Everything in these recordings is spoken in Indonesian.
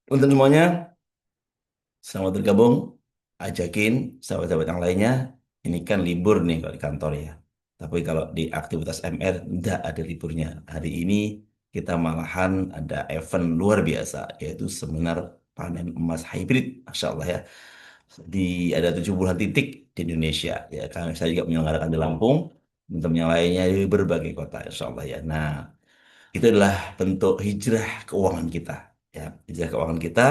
Untuk semuanya, selamat bergabung. Ajakin sahabat-sahabat yang lainnya. Ini kan libur nih kalau di kantor ya. Tapi kalau di aktivitas MR, tidak ada liburnya. Hari ini kita malahan ada event luar biasa, yaitu seminar panen emas hybrid. Masya Allah ya. Ada 70-an titik di Indonesia. Ya, karena saya juga menyelenggarakan di Lampung. Teman-teman yang lainnya di berbagai kota, Insya Allah ya. Nah, itu adalah bentuk hijrah keuangan kita. Ya, hijrah keuangan kita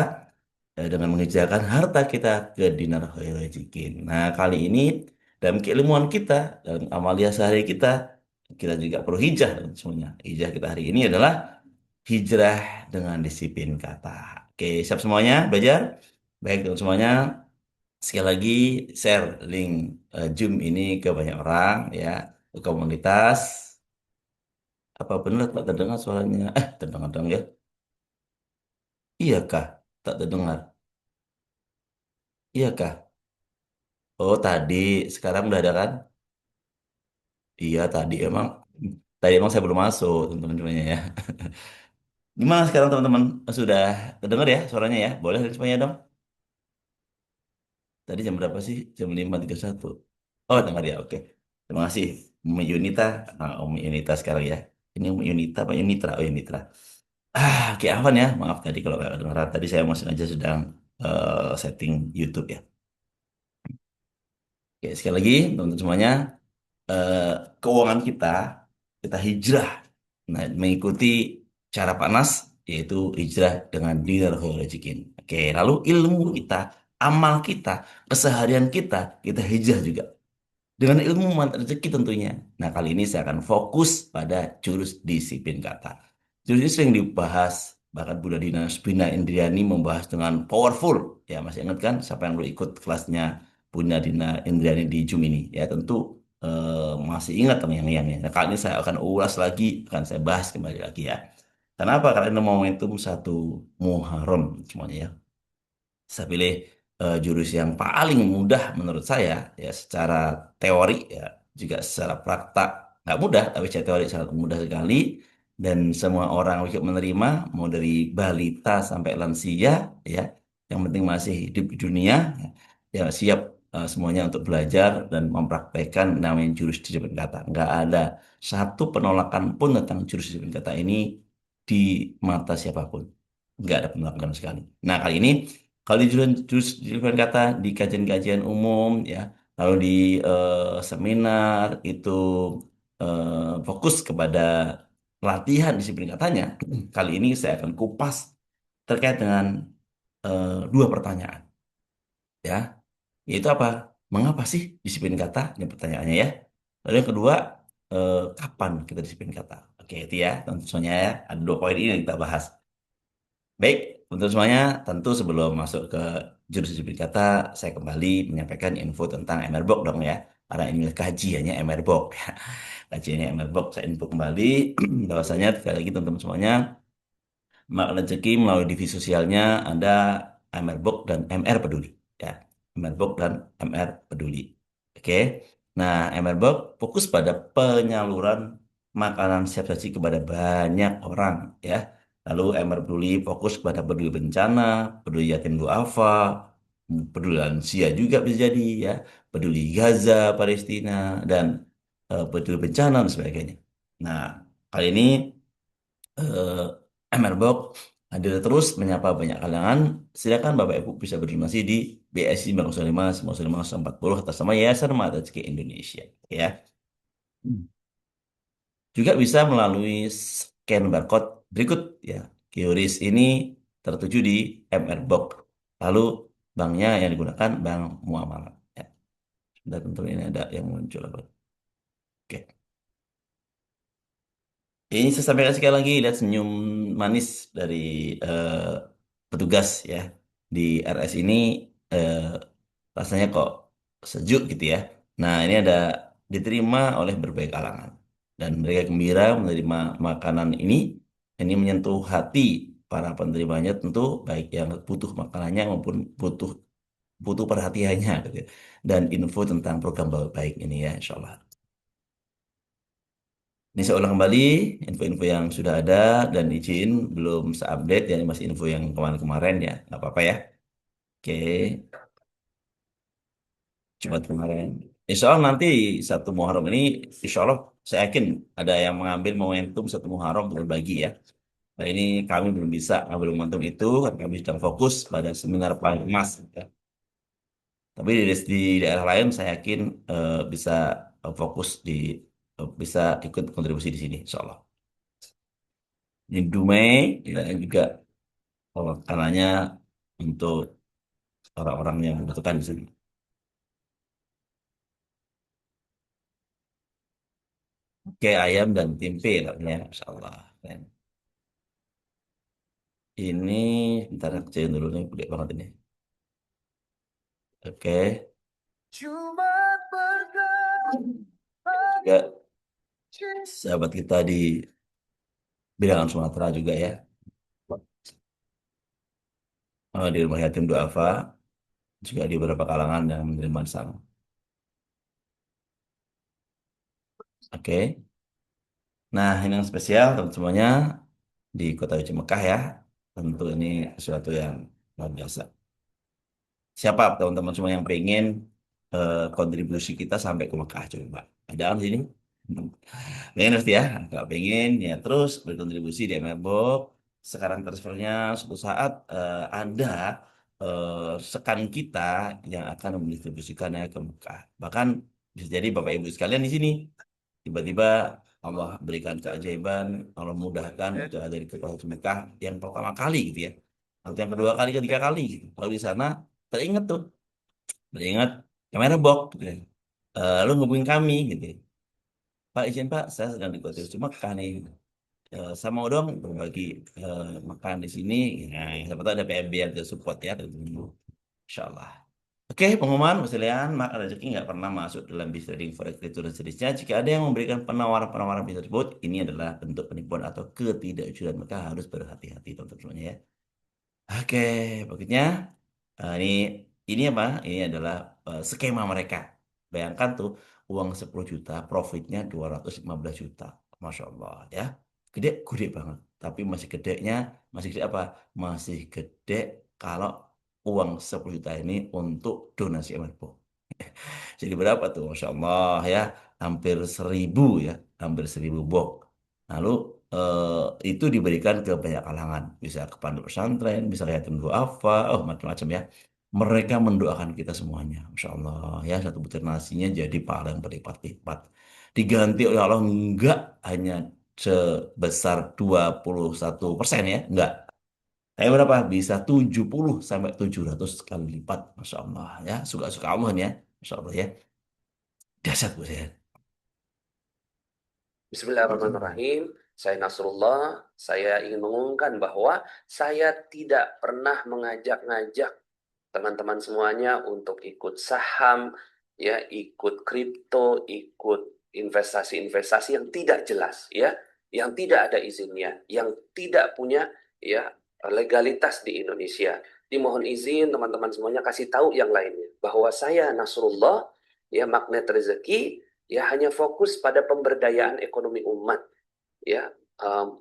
dengan mengerjakan harta kita ke dinar khairul rezikin. Nah, kali ini dalam keilmuan kita, dalam amalia sehari kita, kita juga perlu hijrah dan semuanya. Hijrah kita hari ini adalah hijrah dengan disiplin kata. Oke, siap semuanya belajar? Baik teman semuanya, sekali lagi share link Zoom ini ke banyak orang ya, ke komunitas. Apa benar tak terdengar suaranya? Terdengar dong ya. Iya kah? Tak terdengar. Iya kah? Oh, tadi. Sekarang udah ada kan? Iya, tadi emang saya belum masuk, teman-teman ya. Gimana sekarang teman-teman? Sudah terdengar ya suaranya ya? Boleh semuanya dong? Tadi jam berapa sih? Jam 5.31. Oh, dengar ya. Oke. Terima kasih. Umi Yunita. Nah, Umi Yunita sekarang ya. Ini Umi Yunita apa Yunitra? Oh, Yunitra. Oke, Afan ya. Maaf tadi kalau nggak kedengaran. Tadi saya masih aja sedang setting YouTube ya. Oke, sekali lagi teman-teman semuanya. eh, Keuangan kita hijrah, nah, mengikuti cara panas, yaitu hijrah dengan dinar khairul rezikin. Oke, lalu ilmu kita, amal kita, keseharian kita hijrah juga dengan ilmu mantra rezeki tentunya. Nah, kali ini saya akan fokus pada jurus disiplin kata. Jurus ini sering dibahas, bahkan Bunda Dina Spina Indriani membahas dengan powerful. Ya, masih ingat kan siapa yang dulu ikut kelasnya Bunda Dina Indriani di Zoom ini? Ya, tentu masih ingat yang. Nah, kali ini saya akan ulas lagi, akan saya bahas kembali lagi ya. Kenapa? Karena ini momentum satu Muharram semuanya ya. Saya pilih jurus yang paling mudah menurut saya ya, secara teori ya, juga secara praktek nggak mudah, tapi secara teori sangat mudah sekali, dan semua orang bisa menerima, mau dari balita sampai lansia ya, yang penting masih hidup di dunia ya, siap semuanya untuk belajar dan mempraktekkan namanya jurus disiplin kata. Nggak ada satu penolakan pun tentang jurus disiplin kata ini di mata siapapun. Nggak ada penolakan sama sekali. Nah, kali ini kalau di jurusan kata di kajian-kajian umum ya, lalu di seminar itu fokus kepada latihan disiplin katanya. Kali ini saya akan kupas terkait dengan dua pertanyaan ya, yaitu apa? Mengapa sih disiplin kata? Ini pertanyaannya ya. Lalu yang kedua, kapan kita disiplin kata? Oke, itu ya, tentunya ya. Ada dua poin ini yang kita bahas. Baik, untuk semuanya, tentu sebelum masuk ke jurus disiplin kata, saya kembali menyampaikan info tentang MRBOK dong ya. Karena ini kajiannya MRBOK. Kajiannya MRBOK, saya info kembali bahwasanya sekali lagi teman-teman semuanya, makna rezeki melalui divisi sosialnya ada MRBOK dan MR Peduli. Ya, MRBOK dan MR Peduli. Oke. Nah, MRBOK fokus pada penyaluran makanan siap saji kepada banyak orang ya. Lalu MR Peduli fokus pada peduli bencana, peduli yatim duafa, peduli lansia juga bisa jadi ya, peduli Gaza, Palestina, dan peduli bencana dan sebagainya. Nah, kali ini MR Box hadir terus menyapa banyak kalangan. Silakan Bapak Ibu bisa berdonasi di BSI 905 905 atas nama Yayasan Mata Rezeki Indonesia ya. Juga bisa melalui scan barcode berikut ya. QRIS ini tertuju di MR Box. Lalu banknya yang digunakan Bank Muamalah ya. Dan tentu ini ada yang muncul. Oke. Ini saya sampaikan sekali lagi, lihat senyum manis dari eh, petugas ya di RS ini, eh, rasanya kok sejuk gitu ya. Nah, ini ada diterima oleh berbagai kalangan dan mereka gembira menerima makanan ini. Ini menyentuh hati para penerimanya, tentu baik yang butuh makanannya maupun butuh butuh perhatiannya gitu ya. Dan info tentang program baik ini ya, insya Allah. Ini saya ulang kembali info-info yang sudah ada dan izin belum seupdate ya, masih info yang kemarin-kemarin ya, nggak apa-apa ya. Oke, Jumat kemarin. Insya Allah nanti satu Muharram ini, insya Allah saya yakin ada yang mengambil momentum satu Muharram untuk berbagi ya. Nah ini kami belum bisa ngambil momentum itu karena kami sedang fokus pada seminar Paling Emas. Ya. Tapi di daerah lain saya yakin bisa fokus bisa ikut kontribusi di sini, insya Allah. Di Dumai dan juga makanannya untuk orang-orang yang membutuhkan di sini. Oke, ayam dan tempe katanya, Masya Allah. Keren. Ini, bentar aku kecilin dulu nih, gede banget ini. Oke, juga sahabat kita di Bilangan Sumatera juga ya. Di Rumah Yatim Duafa, juga di beberapa kalangan yang menerima di sana. Oke, nah ini yang spesial teman semuanya di Kota Suci Mekah ya. Tentu ini sesuatu yang luar biasa. Siapa teman-teman semua yang pengen kontribusi kita sampai ke Mekah coba? Ada di sini? Pengen pasti ya, nggak pengen ya terus berkontribusi di MLBox. Sekarang transfernya suatu saat ada sekan kita yang akan mendistribusikannya ke Mekah. Bahkan bisa jadi Bapak Ibu sekalian di sini tiba-tiba Allah berikan keajaiban, Allah mudahkan untuk ada di kota Mekah yang pertama kali gitu ya, atau yang kedua kali, ketiga kali gitu. Kalau di sana teringat tuh, teringat kamera box gitu ya. Lu ngubungin kami gitu ya. Pak izin Pak, saya sedang di kota Mekah nih. Saya mau dong berbagi makan di sini. Nah, siapa tahu ada PMB yang bisa support ya. Insya Allah. Oke, pengumuman Mas Lian, maka rezeki nggak pernah masuk dalam bis trading forex itu dan seterusnya. Jika ada yang memberikan penawaran-penawaran bis tersebut, ini adalah bentuk penipuan atau ketidakjujuran. Maka harus berhati-hati teman-teman semuanya ya. Oke, berikutnya ini apa? Ini adalah skema mereka. Bayangkan tuh uang 10 juta, profitnya 215 juta. Masya Allah ya. Gede, gede banget. Tapi masih gede apa? Masih gede kalau uang 10 juta ini untuk donasi MRBO. Jadi berapa tuh? Masya Allah ya, hampir 1.000 box. Lalu itu diberikan ke banyak kalangan, bisa ke pondok pesantren, bisa ke yatim duafa, oh macam-macam ya. Mereka mendoakan kita semuanya, Masya Allah ya, satu butir nasinya jadi pahala yang berlipat-lipat. Diganti oleh Allah enggak hanya sebesar 21% ya, enggak. Tapi berapa? Bisa 70 sampai 700 kali lipat, Masya Allah ya. Suka-suka Allah nih ya, Masya Allah ya. Dahsyat Bu saya. Bismillahirrahmanirrahim. Saya Nasrullah. Saya ingin mengumumkan bahwa saya tidak pernah mengajak-ngajak teman-teman semuanya untuk ikut saham, ya, ikut kripto, ikut investasi-investasi yang tidak jelas, ya, yang tidak ada izinnya, yang tidak punya, ya, legalitas di Indonesia. Dimohon izin teman-teman semuanya kasih tahu yang lainnya bahwa saya Nasrullah, ya, magnet rezeki, ya, hanya fokus pada pemberdayaan ekonomi umat, ya,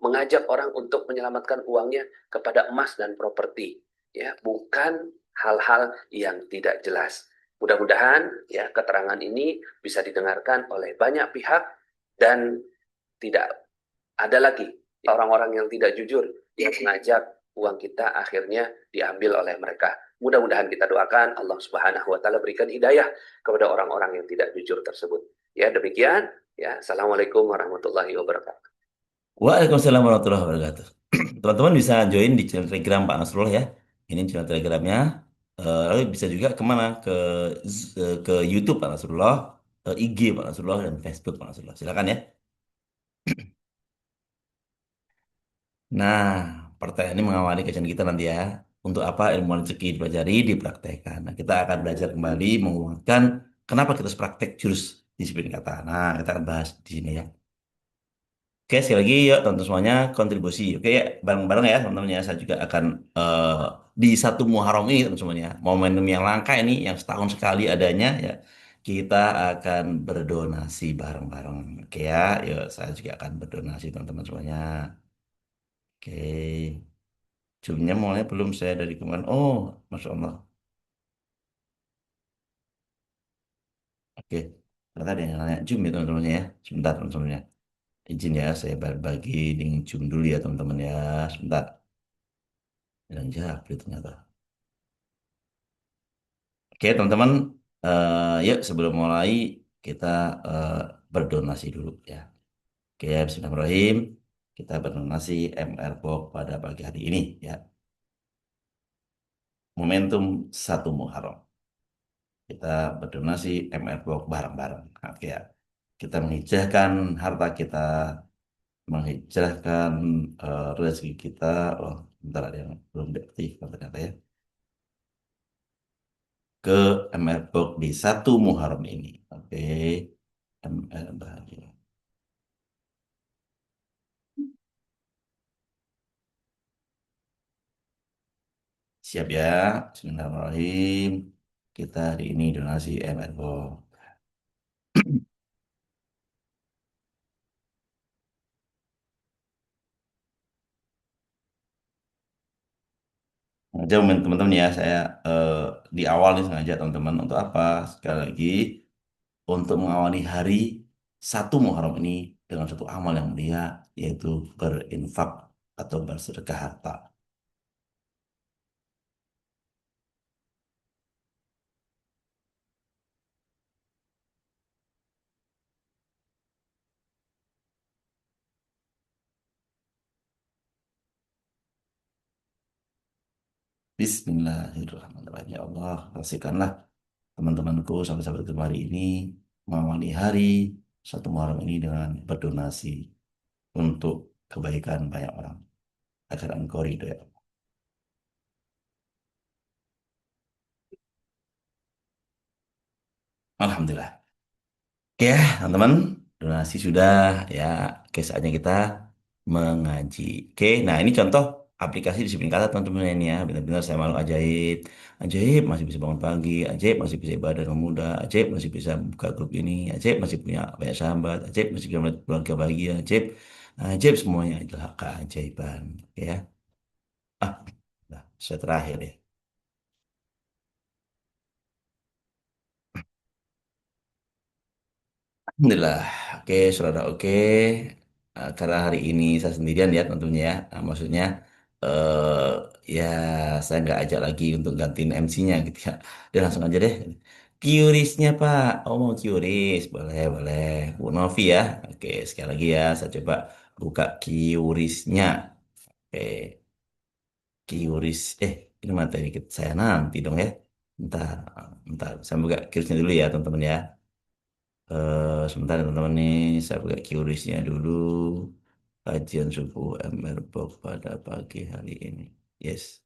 mengajak orang untuk menyelamatkan uangnya kepada emas dan properti, ya, bukan hal-hal yang tidak jelas. Mudah-mudahan ya keterangan ini bisa didengarkan oleh banyak pihak dan tidak ada lagi orang-orang yang tidak jujur yang mengajak uang kita akhirnya diambil oleh mereka. Mudah-mudahan kita doakan Allah Subhanahu wa taala berikan hidayah kepada orang-orang yang tidak jujur tersebut. Ya, demikian. Ya, Assalamualaikum warahmatullahi wabarakatuh. Waalaikumsalam warahmatullahi wabarakatuh. Teman-teman bisa join di channel Telegram Pak Nasrullah ya. Ini channel Telegramnya. Lalu bisa juga kemana? Ke YouTube Pak Nasrullah, IG Pak Nasrullah, dan Facebook Pak Nasrullah. Silakan ya. Nah, pertanyaan ini mengawali kajian kita nanti ya. Untuk apa ilmu rezeki dipelajari, dipraktekkan. Nah, kita akan belajar kembali menguatkan kenapa kita harus praktek jurus disiplin kata. Nah, kita akan bahas di sini ya. Oke, sekali lagi yuk teman-teman semuanya kontribusi. Oke, ya, bareng-bareng ya teman-teman ya. Saya juga akan di satu Muharram ini teman semuanya. Momentum yang langka ini, yang setahun sekali adanya ya. kita akan berdonasi bareng-bareng. Oke ya, yuk saya juga akan berdonasi teman-teman semuanya. Oke, zoomnya mulai belum saya dari kemarin. Oh, Masya Allah. Oke, ternyata ada yang nanya zoom ya teman-teman ya. Sebentar teman-teman ya. Izin ya, saya bagi dengan zoom dulu ya teman-teman ya. Sebentar. Dan jawab ternyata. Oke teman-teman, yuk sebelum mulai kita eh, berdonasi dulu ya. Oke, bismillahirrahmanirrahim. Kita berdonasi MR Box pada pagi hari ini ya. Momentum satu Muharram. Kita berdonasi MR Box bareng-bareng. Oke ya. Kita menghijrahkan harta kita, menghijrahkan rezeki kita. Oh, bentar ada yang belum diaktif ternyata ya. Ke MR Box di satu Muharram ini. Oke. MR bahagia. Siap ya. Bismillahirrahmanirrahim. Kita hari ini donasi MR Box. Sengaja teman-teman ya, saya eh, di awal nih sengaja teman-teman untuk apa? Sekali lagi untuk mengawali hari satu Muharram ini dengan satu amal yang mulia yaitu berinfak atau bersedekah harta. Bismillahirrahmanirrahim. Ya Allah, kasihkanlah teman-temanku sahabat-sahabat kemari ini mengawali hari satu Muharram ini dengan berdonasi untuk kebaikan banyak orang agar engkau ridho ya Allah. Alhamdulillah. Oke ya, teman-teman, donasi sudah ya. Oke, saatnya kita mengaji. Oke, nah ini contoh aplikasi disiplin kata teman-teman ini ya. Benar-benar saya malu ajaib. Ajaib masih bisa bangun pagi, ajaib masih bisa ibadah dengan mudah, ajaib masih bisa buka grup ini, ajaib masih punya banyak sahabat, ajaib masih bisa melihat keluarga bahagia, ajaib, ajaib semuanya adalah keajaiban. Oke ya. Ah, nah, saya terakhir ya. Alhamdulillah, oke, saudara, oke. Karena hari ini saya sendirian ya tentunya ya. Maksudnya ya saya nggak ajak lagi untuk gantiin MC-nya gitu ya. Dia langsung aja deh. Qrisnya Pak, oh mau Qris, boleh boleh. Bu Novi ya, oke sekali lagi ya. Saya coba buka Qrisnya. Oke, Qris, ini materi saya nanti dong ya. Bentar, bentar. Saya buka Qrisnya dulu ya teman-teman ya. Sebentar ya teman-teman nih, saya buka QRIS-nya dulu. Kajian subuh MR Box pada pagi hari ini. Yes.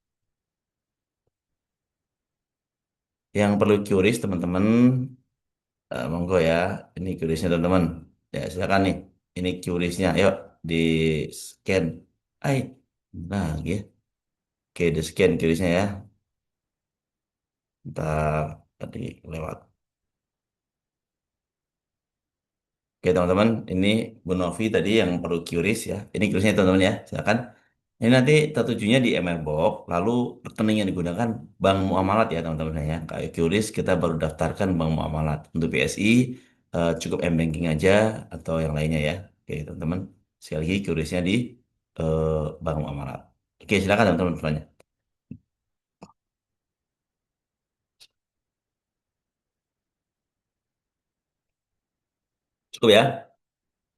Yang perlu QRIS teman-teman, monggo ya. Ini QRIS-nya teman-teman. Ya silakan nih. Ini QRIS-nya. Yuk di scan. Ay, nah ya. Oke, di scan QRIS-nya ya. Ntar tadi lewat. Oke teman-teman, ini Bu Novi tadi yang perlu QRIS ya. Ini QRIS-nya teman-teman ya. Silakan. Ini nanti tertujunya di MR Box, lalu rekening yang digunakan bank muamalat ya teman-teman ya. Kayak QRIS kita baru daftarkan bank muamalat. Untuk BSI cukup M-Banking aja atau yang lainnya ya. Oke teman-teman, sekali lagi QRISnya di eh, bank muamalat. Oke silakan teman-teman bertanya. Cukup ya?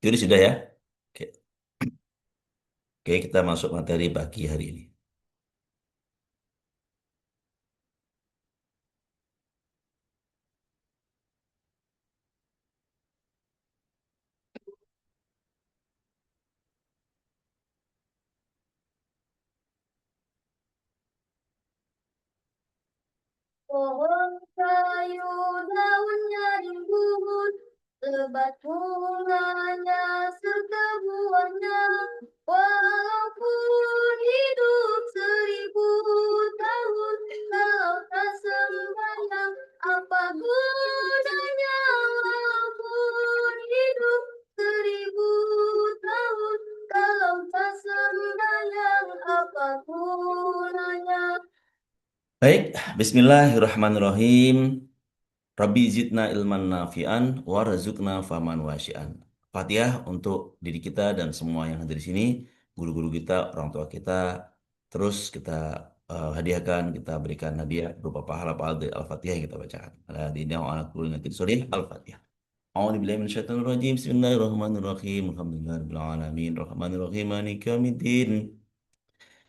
QRIS sudah ya? Oke, oke kita masuk materi pagi hari ini. Pohon kayu daunnya rimbun, lebat bunganya serta buahnya. Walaupun hidup 1000 tahun, kalau tak sembahyang, apa gunanya tuhannya. Baik, Bismillahirrahmanirrahim. Rabbi zidna ilman nafi'an warzuqna faman wasi'an. Fatihah untuk diri kita dan semua yang hadir di sini, guru-guru kita, orang tua kita, terus kita hadiahkan, kita berikan hadiah berupa pahala Al-Fatihah yang kita bacakan. Al-Hadinah wa ala kulli natin surih Al-Fatihah. A'udzu billahi minasyaitonir rajim. Bismillahirrahmanirrahim. Alhamdulillahirabbil alamin. Rahmanir rahim. Maliki yaumiddin.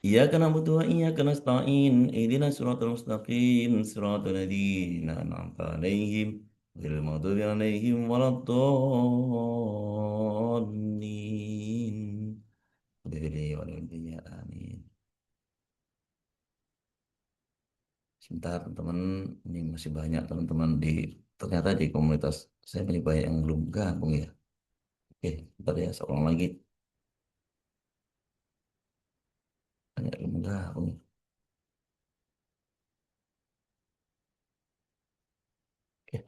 Iyyaka na'budu wa iyyaka nasta'in. Ihdinas siratal mustaqim. Siratal ladzina an'amta 'alaihim ghairil maghdubi 'alaihim waladdallin. Amin. Sebentar teman-teman, ini masih banyak teman-teman ternyata di komunitas saya masih banyak yang belum gabung ya. Oke, bentar ya, seorang lagi banyak yang belum gabung. Oke.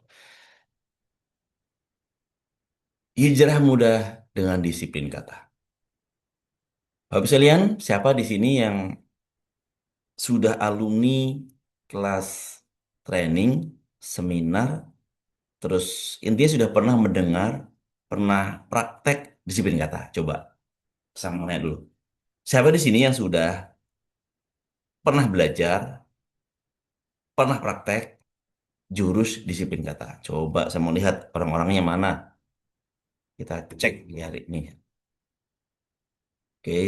Hijrah mudah dengan disiplin kata. Bapak sekalian, siapa di sini yang sudah alumni kelas training, seminar, terus intinya sudah pernah mendengar, pernah praktek disiplin kata? Coba sama nanya dulu. Siapa di sini yang sudah pernah belajar, pernah praktek jurus disiplin kata? Coba saya mau lihat orang-orangnya mana. Kita cek di hari ini. Oke,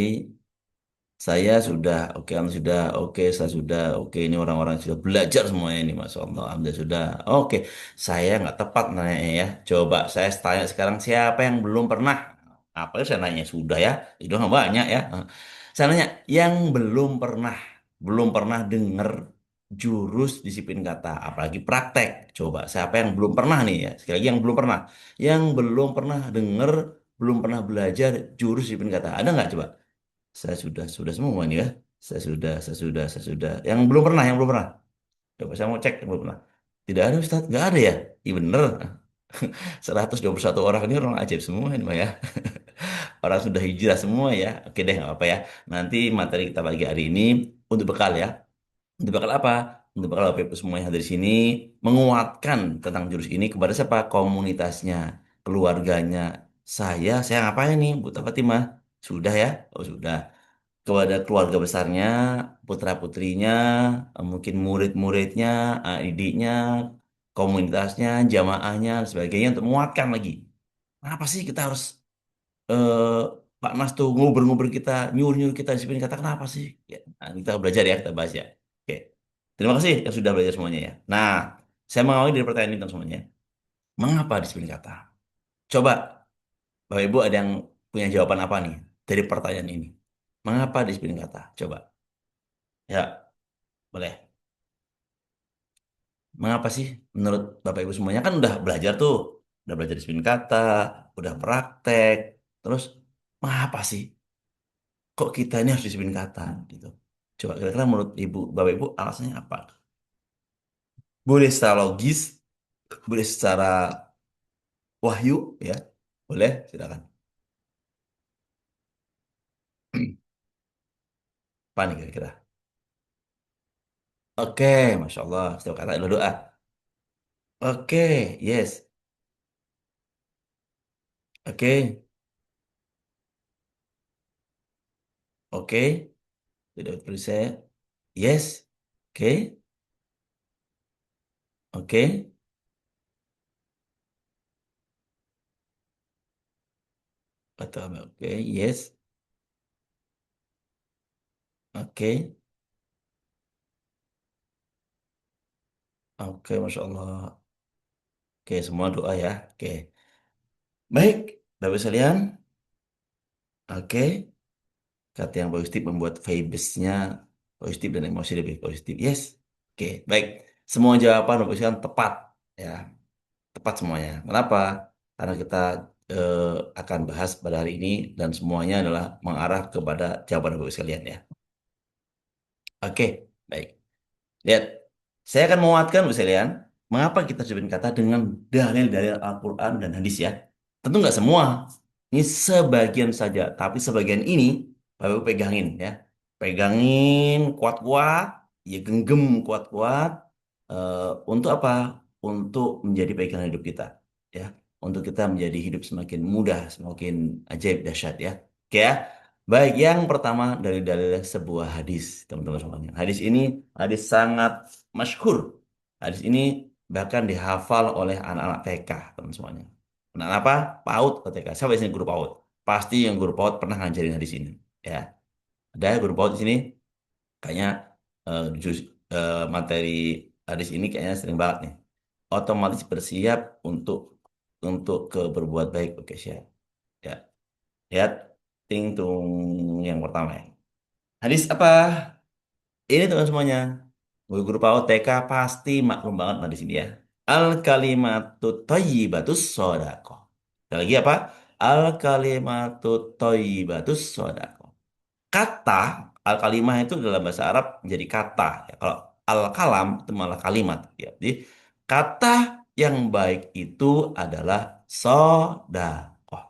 saya sudah, oke, Anda sudah, oke, saya sudah, oke, ini orang-orang yang sudah belajar semuanya ini, Masya Allah, Anda sudah, oke, saya nggak tepat nanya ya, coba saya tanya sekarang siapa yang belum pernah, apa saya nanya sudah ya, itu nggak banyak ya, saya nanya yang belum pernah dengar jurus disiplin kata, apalagi praktek, coba siapa yang belum pernah nih ya, sekali lagi yang belum pernah dengar, belum pernah belajar jurus disiplin kata, ada nggak coba? Saya sudah semua nih ya. Saya sudah. Yang belum pernah. Coba saya mau cek yang belum pernah. Tidak ada Ustaz, nggak ada ya? Iya bener. 121 orang ini orang ajaib semua ini Pak ya. Orang sudah hijrah semua ya. Oke deh, nggak apa-apa ya. Nanti materi kita bagi hari ini untuk bekal ya. Untuk bekal apa? Untuk bekal Bapak Ibu semua yang hadir di sini menguatkan tentang jurus ini kepada siapa? Komunitasnya, keluarganya. Saya ngapain nih, Bu Fatimah? Sudah ya? Oh sudah kepada keluarga besarnya, putra-putrinya, mungkin murid-muridnya, didiknya, komunitasnya, jamaahnya, dan sebagainya untuk menguatkan lagi. Kenapa sih kita harus eh, Pak Nas tuh ngubur-ngubur kita, nyuruh-nyuruh kita disiplin kata kenapa sih? Ya, nah, kita belajar ya, kita bahas ya. Oke. Terima kasih yang sudah belajar semuanya ya. Nah, saya mengawali dari pertanyaan ini semuanya. Mengapa disiplin kata? Coba Bapak Ibu ada yang punya jawaban apa nih dari pertanyaan ini? Mengapa disiplin kata? Coba. Ya, boleh. Mengapa sih menurut Bapak Ibu semuanya kan udah belajar tuh, udah belajar disiplin kata, udah praktek, terus mengapa sih kok kita ini harus disiplin kata gitu? Coba kira-kira menurut Bapak Ibu alasannya apa? Boleh secara logis, boleh secara wahyu, ya, boleh, silakan. Apa nih kira-kira? Oke, Masya Allah, setiap kata adalah doa. Oke, yes, oke, oke, tidak perlu saya, yes, oke, oke, atau apa? Oke, yes, oke. Oke, Masya Allah. Oke, semua doa ya. Oke. Baik, Bapak sekalian. Oke. Kata yang positif membuat vibes-nya positif dan emosi lebih positif. Yes. Oke, baik. Semua jawaban Bapak sekalian tepat. Ya, tepat semuanya. Kenapa? Karena kita eh, akan bahas pada hari ini dan semuanya adalah mengarah kepada jawaban Bapak sekalian ya. Oke, baik. Lihat, saya akan menguatkan Bu sekalian, mengapa kita disebut kata dengan dalil-dalil Al-Quran dan hadis ya. Tentu nggak semua, ini sebagian saja, tapi sebagian ini Bapak Ibu pegangin ya. Pegangin kuat-kuat, ya genggam kuat-kuat. Untuk apa? Untuk menjadi pegangan hidup kita, ya. Untuk kita menjadi hidup semakin mudah, semakin ajaib dahsyat, ya. Oke ya. Baik, yang pertama dari dalil sebuah hadis, teman-teman semuanya. Hadis ini hadis sangat masyhur. Hadis ini bahkan dihafal oleh anak-anak TK, teman semuanya. Anak apa? PAUD atau TK. Siapa di sini guru PAUD? Pasti yang guru PAUD pernah ngajarin hadis ini, ya. Ada guru PAUD di sini. Kayaknya jus, materi hadis ini kayaknya sering banget nih. Otomatis bersiap untuk ke berbuat baik. Oke, siap. Ya, lihat ting tung yang pertama ya. Hadis apa? Ini teman semuanya. Guru-guru PAUD TK pasti maklum banget nah di sini ya. Al kalimatut thayyibatus shodaqah. Sekali lagi apa? Al kalimatut thayyibatus shodaqah. Kata al-kalimah itu dalam bahasa Arab menjadi kata, ya. Kalau al-kalam itu malah kalimat, ya. Jadi kata yang baik itu adalah sodakoh.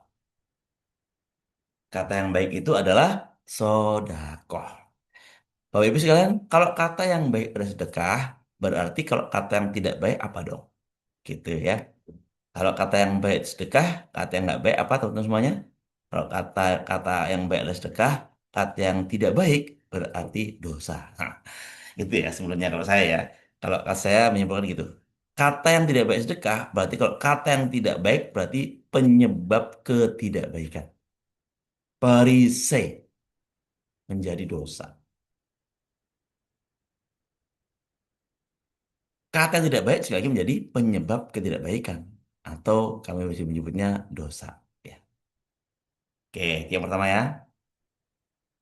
Kata yang baik itu adalah sodakoh. Bapak Ibu sekalian, kalau kata yang baik adalah sedekah, berarti kalau kata yang tidak baik apa dong? Gitu ya. Kalau kata yang baik sedekah, kata yang nggak baik apa teman-teman semuanya? Kalau kata kata yang baik adalah sedekah, kata yang tidak baik berarti dosa. Nah, gitu ya sebenarnya kalau saya ya. Kalau saya menyimpulkan gitu. Kata yang tidak baik sedekah, berarti kalau kata yang tidak baik berarti penyebab ketidakbaikan. Perisai menjadi dosa. Kata yang tidak baik sekali lagi menjadi penyebab ketidakbaikan. Atau kami bisa menyebutnya dosa. Ya. Oke, yang pertama ya.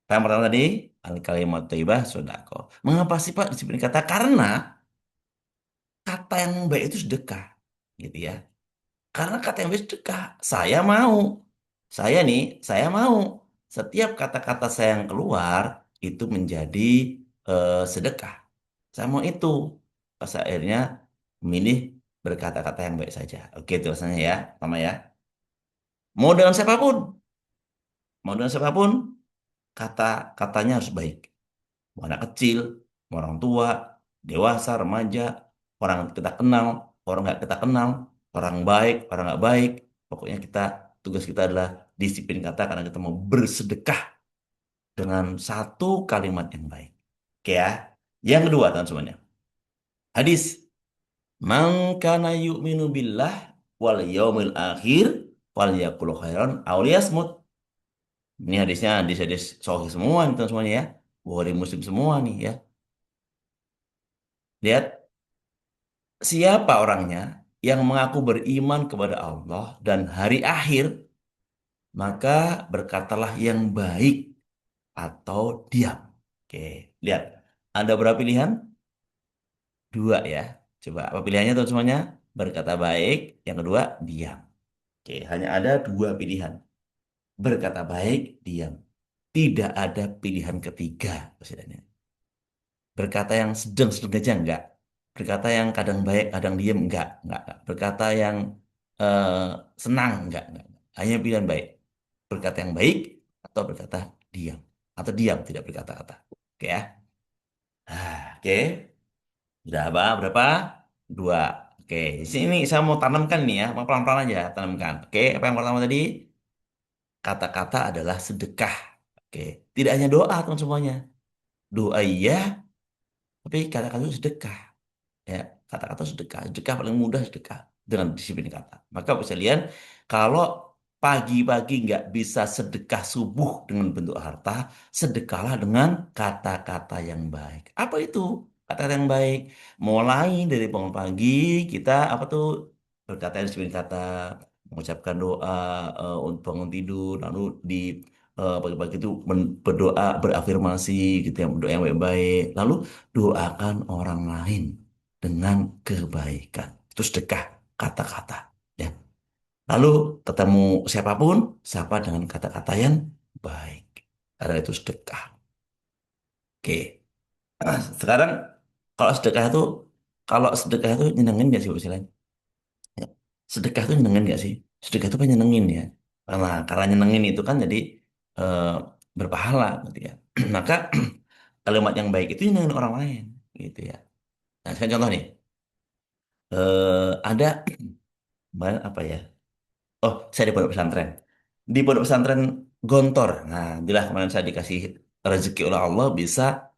Yang pertama tadi, al-kalimat thayyibah sodako. Mengapa sih Pak disiplin kata? Karena kata yang baik itu sedekah. Gitu ya. Karena kata yang baik sedekah. Saya nih, saya mau. Setiap kata-kata saya yang keluar, itu menjadi sedekah. Saya mau itu. Pas akhirnya memilih berkata-kata yang baik saja. Oke, itu rasanya ya. Pertama ya. Mau dengan siapapun. Mau dengan siapapun, kata-katanya harus baik. Mau anak kecil, mau orang tua, dewasa, remaja, orang kita kenal, orang nggak kita kenal, orang baik, orang nggak baik. Pokoknya tugas kita adalah disiplin kata karena kita mau bersedekah dengan satu kalimat yang baik. Oke ya. Yang kedua, teman semuanya. Hadis. Man kana yu'minu billah wal yaumil akhir wal yakul khairan aw liyasmut. Ini hadisnya hadis-hadis sahih semua nih teman semuanya ya. Bukhari Muslim semua nih ya. Lihat siapa orangnya yang mengaku beriman kepada Allah dan hari akhir, maka berkatalah yang baik atau diam. Oke, lihat. Ada berapa pilihan? Dua ya. Coba apa pilihannya tuh semuanya? Berkata baik, yang kedua diam. Oke, hanya ada dua pilihan. Berkata baik, diam. Tidak ada pilihan ketiga, presidennya. Berkata yang sedang-sedang aja enggak. Berkata yang kadang baik, kadang diem enggak. Berkata yang eh, senang enggak. Hanya pilihan baik. Berkata yang baik atau berkata diam. Atau diam, tidak berkata-kata. Oke ya. Oke. Sudah apa? Berapa? Dua. Oke. Di sini saya mau tanamkan nih ya. Mau pelan-pelan aja tanamkan. Oke. Apa yang pertama tadi? Kata-kata adalah sedekah. Oke. Tidak hanya doa teman semuanya. Doa iya, tapi kata-kata itu sedekah. Ya, kata-kata sedekah. Sedekah paling mudah sedekah dengan disiplin kata. Maka bisa lihat kalau pagi-pagi nggak bisa sedekah subuh dengan bentuk harta, sedekahlah dengan kata-kata yang baik. Apa itu? Kata-kata yang baik. Mulai dari bangun pagi kita apa tuh berkata disiplin kata, mengucapkan doa untuk bangun tidur, lalu di pagi-pagi itu berdoa, berafirmasi gitu ya, berdoa yang baik-baik. Lalu doakan orang lain dengan kebaikan. Itu sedekah kata-kata. Ya. Lalu ketemu siapapun, sapa dengan kata-kata yang baik. Karena itu sedekah. Oke. Nah, sekarang kalau sedekah itu, nyenengin nggak sih Bu Silan? Ya. Sedekah itu nyenengin nggak sih? Sedekah itu kan nyenengin ya. Karena nyenengin itu kan jadi eh, berpahala gitu ya. Maka kalimat yang baik itu nyenengin orang lain, gitu ya. Nah, sekarang contoh nih, ada kemarin apa ya? Oh, saya di pondok pesantren. Di pondok pesantren Gontor. Nah, itulah kemarin saya dikasih rezeki oleh Allah bisa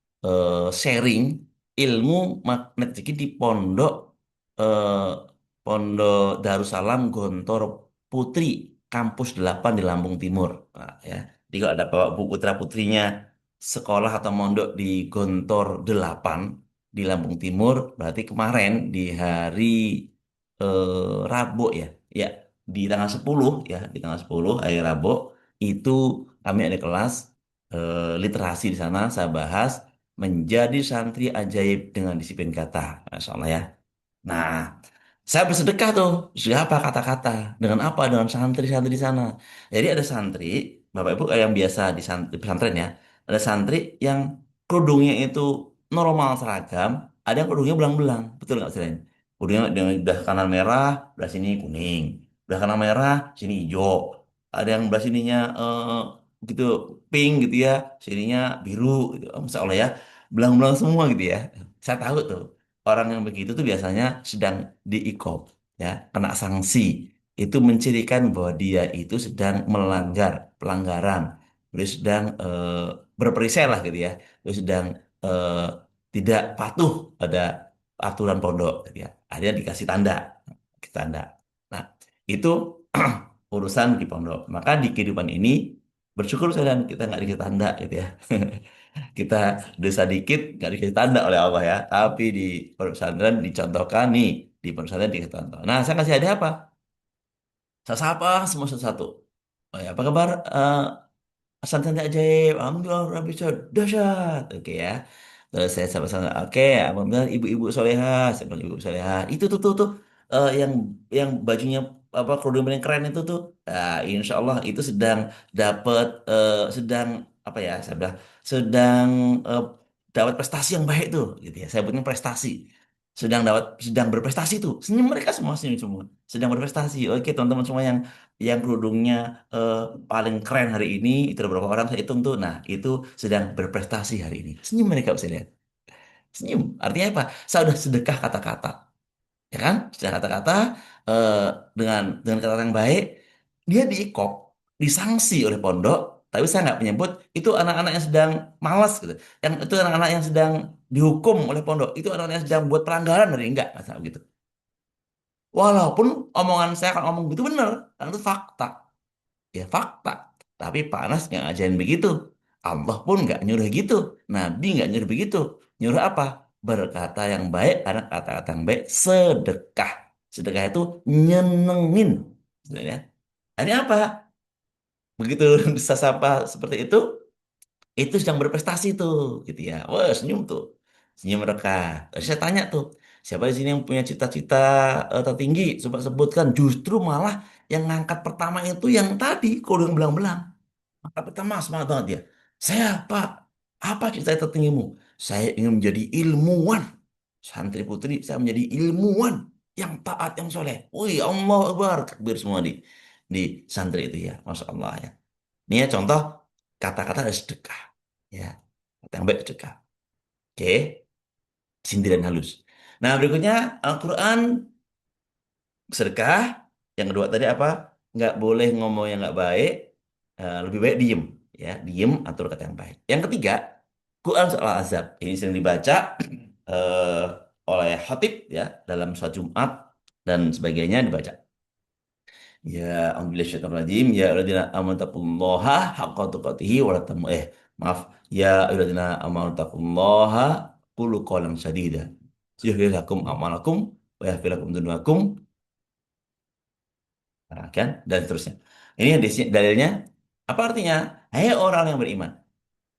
sharing ilmu magnet rezeki di eh, pondok Darussalam Gontor Putri kampus 8 di Lampung Timur. Nah, ya. Jadi kalau ada bapak bu putra putrinya sekolah atau mondok di Gontor 8 di Lampung Timur, berarti kemarin di hari Rabu ya. Ya, di tanggal 10 ya, di tanggal 10 hari Rabu itu kami ada kelas literasi di sana saya bahas menjadi santri ajaib dengan disiplin kata. Masya Allah ya. Nah, saya bersedekah tuh. Siapa kata-kata? Dengan apa? Dengan santri-santri di sana. Jadi ada santri, Bapak Ibu yang biasa di pesantren ya. Ada santri yang kerudungnya itu normal seragam, ada yang kerudungnya belang-belang. Betul nggak sih? Kerudungnya dengan belah kanan merah, belah sini kuning. Belah kanan merah, sini hijau. Ada yang belah sininya gitu pink gitu ya, sininya biru gitu. Oh, Masya Allah ya. Belang-belang semua gitu ya. Saya tahu tuh. Orang yang begitu tuh biasanya sedang diikop, ya, kena sanksi. Itu mencirikan bahwa dia itu sedang melanggar pelanggaran, dia sedang berperisai lah gitu ya, dia sedang eh, tidak patuh pada aturan pondok, gitu ya. Akhirnya dikasih tanda, tanda. Nah, itu urusan di pondok. Maka di kehidupan ini bersyukur saya dan kita nggak dikasih tanda gitu ya. Kita dosa dikit nggak dikasih tanda oleh Allah ya, tapi di pondok pesantren dicontohkan nih, di pondok pesantren dikasih contoh. Nah, saya kasih hadiah apa? Saya sapa semua satu-satu. Oh ya, apa kabar? Santai ajaib, alhamdulillah Rabbi dahsyat, oke ya. Terus saya sama-sama, oke, alhamdulillah ibu-ibu soleha, saya bilang ibu soleha. Itu tuh yang bajunya apa kerudung paling keren itu tuh. Nah, insya Allah itu sedang dapat sedang apa ya? Saya bilang sedang eh, dapat prestasi yang baik tuh, gitu ya. Saya sebutnya prestasi. Sedang berprestasi tuh. Senyum mereka semua senyum semua. Sedang berprestasi. Oke, teman-teman semua yang kerudungnya eh, paling keren hari ini itu ada berapa orang saya hitung tuh. Nah, itu sedang berprestasi hari ini. Senyum mereka bisa lihat. Senyum. Artinya apa? Saya udah sedekah kata-kata, ya kan? Sedekah kata-kata eh, dengan kata yang baik, dia diikop, disanksi oleh pondok. Tapi saya nggak menyebut itu anak-anak yang sedang malas gitu. Yang itu anak-anak yang sedang dihukum oleh pondok. Itu anak-anak yang sedang buat pelanggaran dari enggak sama gitu. Walaupun omongan saya akan ngomong gitu bener, karena itu fakta. Ya fakta. Tapi Pak Anas nggak ngajarin begitu. Allah pun nggak nyuruh gitu. Nabi nggak nyuruh begitu. Nyuruh apa? Berkata yang baik karena kata-kata yang baik sedekah. Sedekah itu nyenengin. Sebenarnya. Ini apa? Begitu sapa seperti itu sedang berprestasi tuh, gitu ya. Wah, senyum tuh. Senyum mereka. Terus saya tanya tuh, siapa di sini yang punya cita-cita tertinggi? Coba sebutkan. Justru malah yang ngangkat pertama itu yang tadi, kalau yang belang-belang. Maka pertama semangat banget dia. Saya, Pak, apa cita tertinggimu? Saya ingin menjadi ilmuwan. Santri putri, saya menjadi ilmuwan yang taat, yang soleh. Wih, Allah Akbar. Takbir semua di santri itu ya. Masya Allah ya. Ini ya contoh kata-kata ada sedekah. Ya, kata yang baik sedekah. Oke, sindiran halus. Nah, berikutnya Al-Quran sedekah. Yang kedua tadi apa? Nggak boleh ngomong yang nggak baik. Lebih baik diem. Ya, diem atur kata yang baik. Yang ketiga, Quran soal azab. Ini sering dibaca eh, oleh khatib ya dalam sholat Jumat dan sebagainya dibaca. Ya, Alhamdulillahirrahmanirrahim. Ya, alladzina amanu taqullaha haqqa tuqatih wa la maaf. Ya, alladzina amanu taqullaha qulu qawlan sadida. Yughfir lakum a'malakum wa yaghfir lakum dzunubakum. Nah, kan? Dan seterusnya. Ini dalilnya apa artinya? Hai orang yang beriman.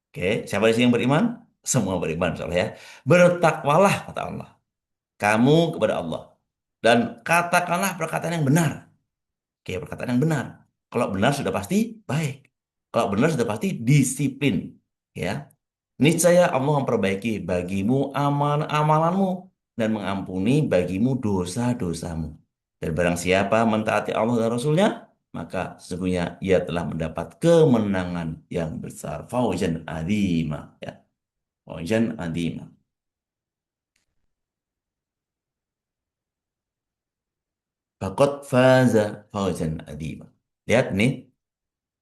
Oke, siapa di sini yang beriman? Semua beriman, insyaallah ya. Bertakwalah kata Allah. Kamu kepada Allah dan katakanlah perkataan yang benar. Oke, perkataan yang benar. Kalau benar sudah pasti baik. Kalau benar sudah pasti disiplin. Ya, niscaya Allah memperbaiki bagimu amalan-amalanmu dan mengampuni bagimu dosa-dosamu. Dan barang siapa mentaati Allah dan Rasulnya, maka sesungguhnya ia telah mendapat kemenangan yang besar. Fauzan azima, ya. Fauzan azima. Faqad faza fauzan azima. Lihat nih.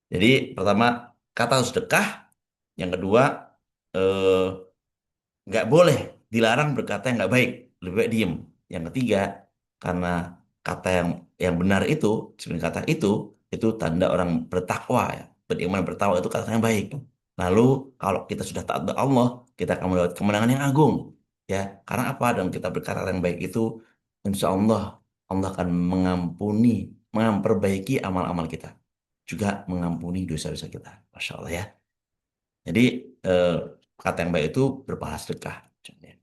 Jadi pertama kata sedekah, yang kedua eh, nggak boleh dilarang berkata yang nggak baik, lebih baik diem. Yang ketiga, karena kata yang benar itu, sebenarnya kata itu tanda orang bertakwa ya. Beriman bertakwa itu kata yang baik. Lalu kalau kita sudah taat kepada Allah, kita akan mendapat kemenangan yang agung. Ya, karena apa? Dan kita berkata yang baik itu, insya Allah Allah akan mengampuni, memperbaiki amal-amal kita, juga mengampuni dosa-dosa kita. Masya Allah ya. Jadi eh, kata yang baik itu berpahala sedekah. Contohnya.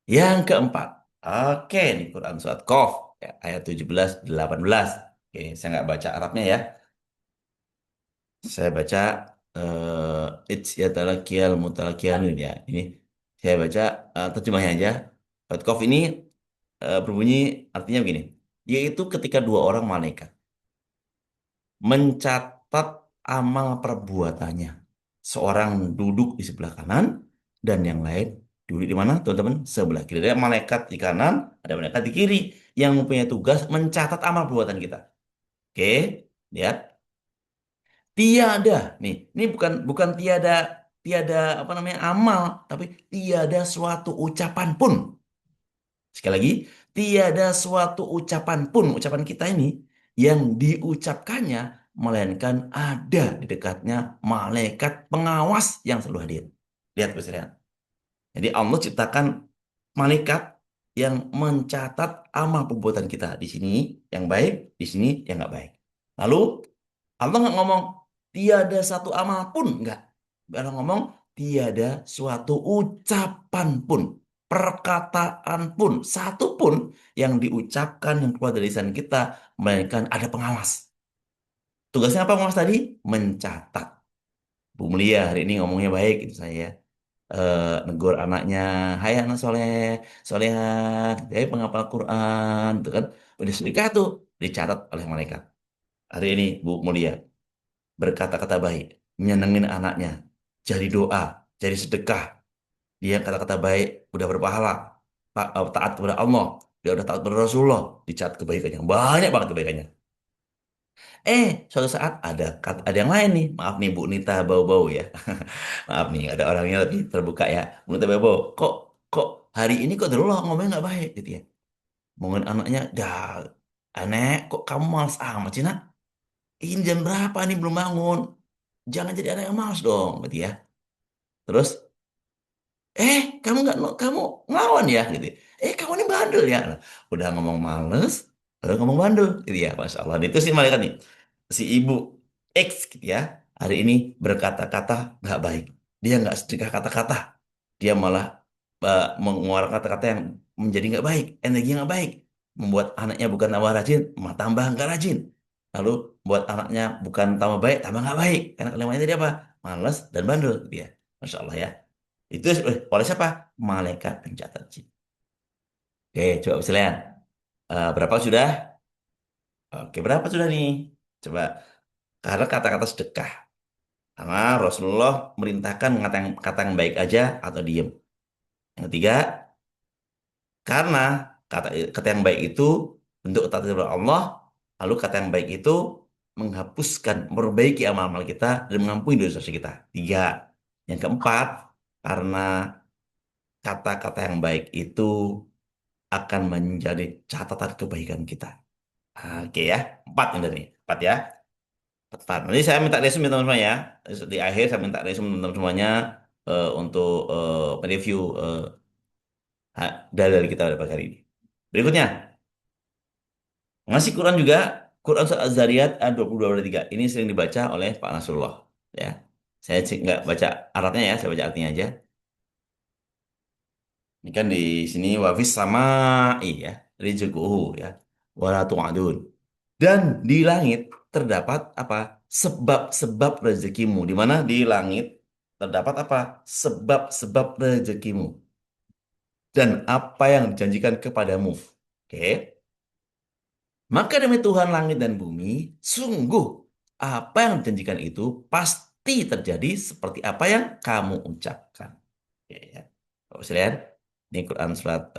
Yang keempat, oke, ini Quran surat Qaf, ya, ayat 17, 18. Oke, saya nggak baca Arabnya ya. Saya baca It's yatalakiyal mutalakiyanun ya. Ini saya baca terjemahnya aja. Surat Qaf ini berbunyi artinya begini. Yaitu ketika dua orang malaikat mencatat amal perbuatannya. Seorang duduk di sebelah kanan dan yang lain duduk di mana, teman-teman? Sebelah kiri. Ada malaikat di kanan, ada malaikat di kiri yang mempunyai tugas mencatat amal perbuatan kita. Oke, lihat. Tiada, nih, ini bukan bukan tiada tiada apa namanya amal, tapi tiada suatu ucapan pun. Sekali lagi, tiada suatu ucapan pun, ucapan kita ini yang diucapkannya, melainkan ada di dekatnya malaikat pengawas yang selalu hadir. Lihat, Saudara. Jadi Allah ciptakan malaikat yang mencatat amal perbuatan kita. Di sini yang baik, di sini yang nggak baik. Lalu Allah nggak ngomong tiada satu amal pun, nggak. Allah ngomong tiada suatu ucapan pun, perkataan pun, satu pun yang diucapkan yang keluar dari lisan kita, melainkan ada pengawas. Tugasnya apa pengawas tadi? Mencatat. Bu Mulia hari ini ngomongnya baik itu saya. Negur anaknya, hai anak soleh, soleha, hai penghafal Quran, itu kan udah sedekah tuh dicatat oleh malaikat. Hari ini Bu Mulia berkata-kata baik, menyenengin anaknya, jadi doa, jadi sedekah. Dia kata-kata baik, udah berpahala, taat kepada Allah, dia udah taat kepada Rasulullah, dicatat kebaikannya, banyak banget kebaikannya. Suatu saat ada yang lain nih, maaf nih Bu Nita bau-bau ya, maaf nih ada orangnya lebih terbuka ya, Bu Nita bau-bau, kok kok hari ini kok dulu ngomongnya nggak baik gitu ya, ngomongin anaknya, dah, aneh, kok kamu males amat sih nak? Ini jam berapa nih belum bangun? Jangan jadi anak yang malas dong, gitu ya. Terus, kamu nggak kamu ngelawan ya, gitu. Kamu ini bandel ya. Nah, udah ngomong males, udah ngomong bandel, gitu ya. Masya Allah. Itu sih malaikat nih, si ibu X, gitu ya. Hari ini berkata-kata nggak baik. Dia nggak sedekah kata-kata. Dia malah mengeluarkan kata-kata yang menjadi nggak baik, energi yang nggak baik, membuat anaknya bukan tambah rajin, malah tambah nggak rajin. Lalu buat anaknya bukan tambah baik, tambah nggak baik. Karena kelimanya tadi apa? Malas dan bandel, gitu ya. Masya Allah ya. Itu oleh siapa? Malaikat pencatat jin. Oke, coba misalnya berapa sudah? Oke, berapa sudah nih? Coba. Karena kata-kata sedekah. Karena Rasulullah merintahkan kata yang baik aja atau diem. Yang ketiga, karena kata kata yang baik itu bentuk ketaatan kepada Allah, lalu kata yang baik itu menghapuskan, memperbaiki amal-amal kita dan mengampuni dosa-dosa kita. Tiga. Yang keempat, karena kata-kata yang baik itu akan menjadi catatan kebaikan kita. Oke ya, empat yang dari empat ya, empat. Nanti saya minta resume teman-teman ya. Di akhir saya minta resume teman-teman semuanya untuk mereview dalil kita pada pagi hari ini. Berikutnya, ngasih Quran juga, Quran Surat Az-Zariyat ayat 22-23. Ini sering dibaca oleh Pak Nasrullah. Ya, saya sih nggak baca Arabnya ya, saya baca artinya aja. Ini kan di sini wafis sama iya, rizquhu ya, wala tu'adun. Dan di langit terdapat apa? Sebab-sebab rezekimu. Di mana di langit terdapat apa? Sebab-sebab rezekimu. Dan apa yang dijanjikan kepadamu. Oke. Maka demi Tuhan langit dan bumi, sungguh apa yang dijanjikan itu pasti terjadi seperti apa yang kamu ucapkan. Oke, ya. Bapak sekalian, ini Quran surat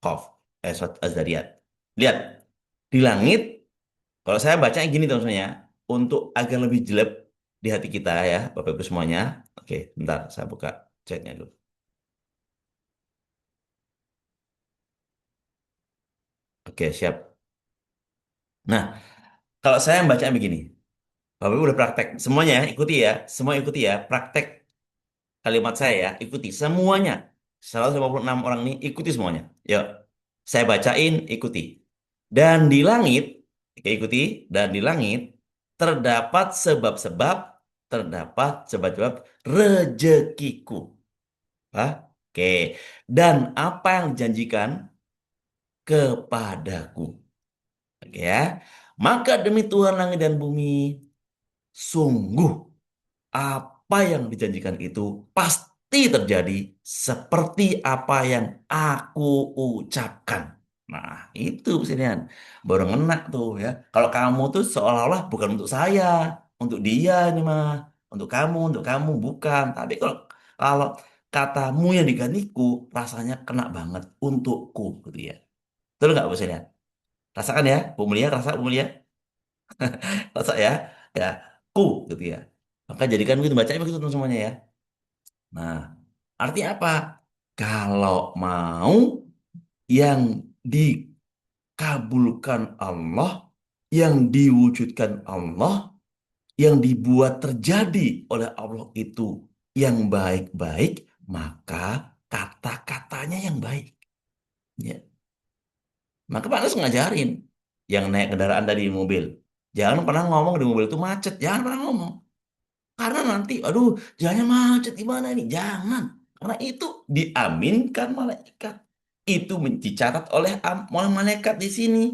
Qaf, surat Az-Zariyat. Lihat, di langit, kalau saya bacanya gini teman-teman ya, untuk agar lebih jelek di hati kita ya, Bapak Ibu semuanya. Oke, bentar, saya buka chatnya dulu. Oke, siap. Nah, kalau saya bacanya begini, Bapak Ibu udah praktek. Semuanya ya, ikuti ya. Semua ikuti ya. Praktek kalimat saya ya. Ikuti semuanya. 156 orang ini ikuti semuanya. Yuk. Saya bacain, ikuti. Dan di langit, oke, ikuti. Dan di langit terdapat sebab-sebab, terdapat sebab-sebab rezekiku. Hah? Oke. Dan apa yang dijanjikan kepadaku. Oke ya. Maka demi Tuhan langit dan bumi, sungguh apa yang dijanjikan itu pasti terjadi seperti apa yang aku ucapkan. Nah, itu kesinian. Baru ngena tuh ya. Kalau kamu tuh seolah-olah bukan untuk saya, untuk dia ini mah. Untuk kamu bukan. Tapi kalau kalau katamu yang digantiku, rasanya kena banget untukku gitu ya. Betul nggak Bu Senian? Rasakan ya, Bu Mulia, rasa Bu Mulia, rasa ya, ya, ku gitu ya. Maka jadikan begitu bacanya begitu teman semuanya ya. Nah, arti apa? Kalau mau yang dikabulkan Allah, yang diwujudkan Allah, yang dibuat terjadi oleh Allah itu yang baik-baik, maka kata-katanya yang baik. Ya. Maka Pak Anies ngajarin yang naik kendaraan tadi di mobil. Jangan pernah ngomong di mobil itu macet. Jangan pernah ngomong. Karena nanti, aduh, jalannya macet gimana ini? Jangan. Karena itu diaminkan malaikat. Itu dicatat oleh malaikat di sini.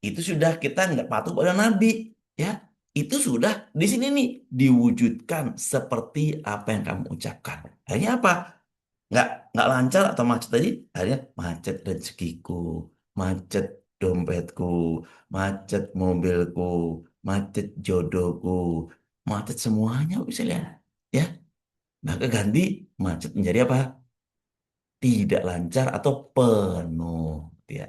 Itu sudah kita nggak patuh pada Nabi. Ya, itu sudah di sini nih diwujudkan seperti apa yang kamu ucapkan. Akhirnya apa? Nggak lancar atau macet tadi? Akhirnya macet rezekiku, macet dompetku, macet mobilku, macet jodohku, macet semuanya bisa lihat. Ya, maka ganti macet menjadi apa? Tidak lancar atau penuh. Ya.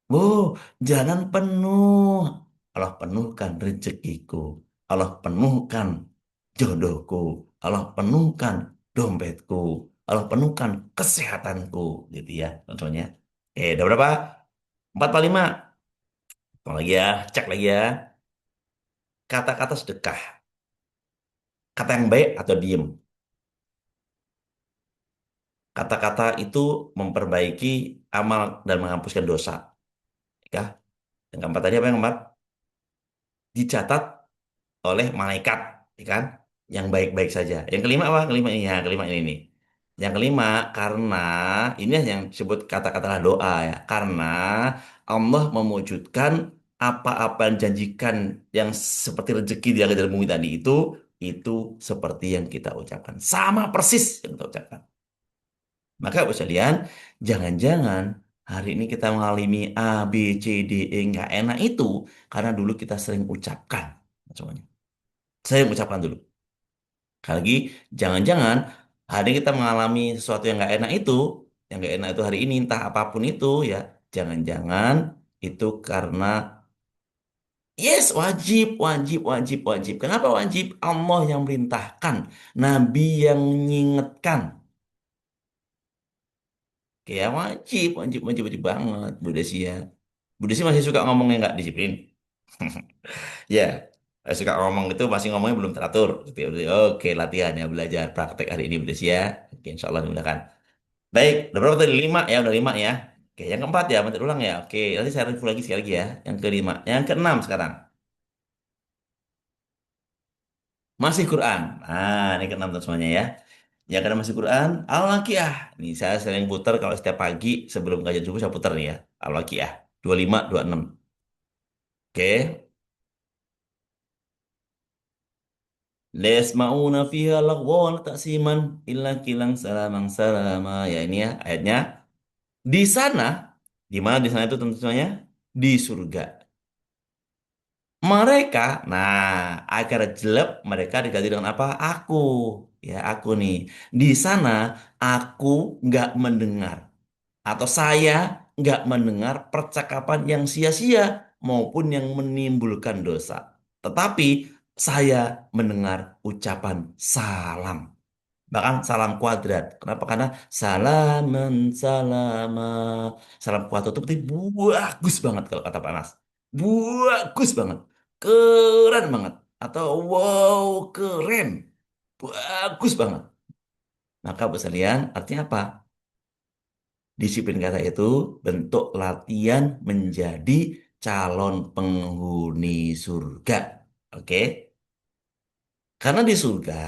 Oh, jangan penuh. Allah penuhkan rezekiku. Allah penuhkan jodohku. Allah penuhkan dompetku. Allah penuhkan kesehatanku. Gitu ya, contohnya. Udah berapa? 4 atau 5? Tolong lagi ya, cek lagi ya. Kata-kata sedekah. Kata yang baik atau diem. Kata-kata itu memperbaiki amal dan menghapuskan dosa. Ya. Yang keempat tadi apa yang keempat? Dicatat oleh malaikat, ya kan? Yang baik-baik saja. Yang kelima apa? Kelima ini ya, kelima ini nih. Yang kelima karena ini yang disebut kata-kata doa ya. Karena Allah mewujudkan apa-apa yang janjikan yang seperti rezeki di langit dan bumi tadi itu seperti yang kita ucapkan. Sama persis yang kita ucapkan. Maka Bapak sekalian, jangan-jangan hari ini kita mengalami A, B, C, D, E nggak enak itu karena dulu kita sering ucapkan semuanya. Saya ucapkan dulu. Sekali lagi, jangan-jangan hari ini kita mengalami sesuatu yang nggak enak itu hari ini, entah apapun itu ya, jangan-jangan itu karena yes, wajib, wajib, wajib, wajib. Kenapa wajib? Allah yang merintahkan, Nabi yang mengingatkan. Kayak wajib, wajib, wajib, wajib banget, Bu Desi ya. Bu Desi masih suka ngomongnya nggak disiplin. Ya, suka ngomong itu masih ngomongnya belum teratur. Gitu ya. Oke, latihan ya, belajar praktek hari ini Bu Desi ya. Oke, insya Allah dimudahkan. Baik, udah berapa tadi? 5 ya, udah 5 ya. Oke, yang keempat ya, bentar ulang ya. Oke, nanti saya review lagi sekali lagi ya. Yang kelima, yang keenam sekarang. Masih Quran. Nah, ini keenam tuh semuanya ya. Yang keenam masih Quran, Al-Waqiah. Nih, saya sering putar kalau setiap pagi sebelum kajian subuh saya putar nih ya. Al-Waqiah. 25, 26. Oke. Lesmauna fiha lagwan taksiman illa kilang salamang salama. Ya ini ya ayatnya. Di sana, di mana di sana itu tentu saja di surga. Mereka, nah, agar jelek mereka diganti dengan apa? Aku, ya aku nih. Di sana aku nggak mendengar atau saya nggak mendengar percakapan yang sia-sia maupun yang menimbulkan dosa. Tetapi saya mendengar ucapan salam. Bahkan salam kuadrat. Kenapa? Karena salaman salama. Salam kuadrat itu berarti bagus banget kalau kata Panas. Bagus banget. Keren banget. Atau wow keren. Bagus banget. Maka Bu sekalian artinya apa? Disiplin kata itu bentuk latihan menjadi calon penghuni surga. Oke? Karena di surga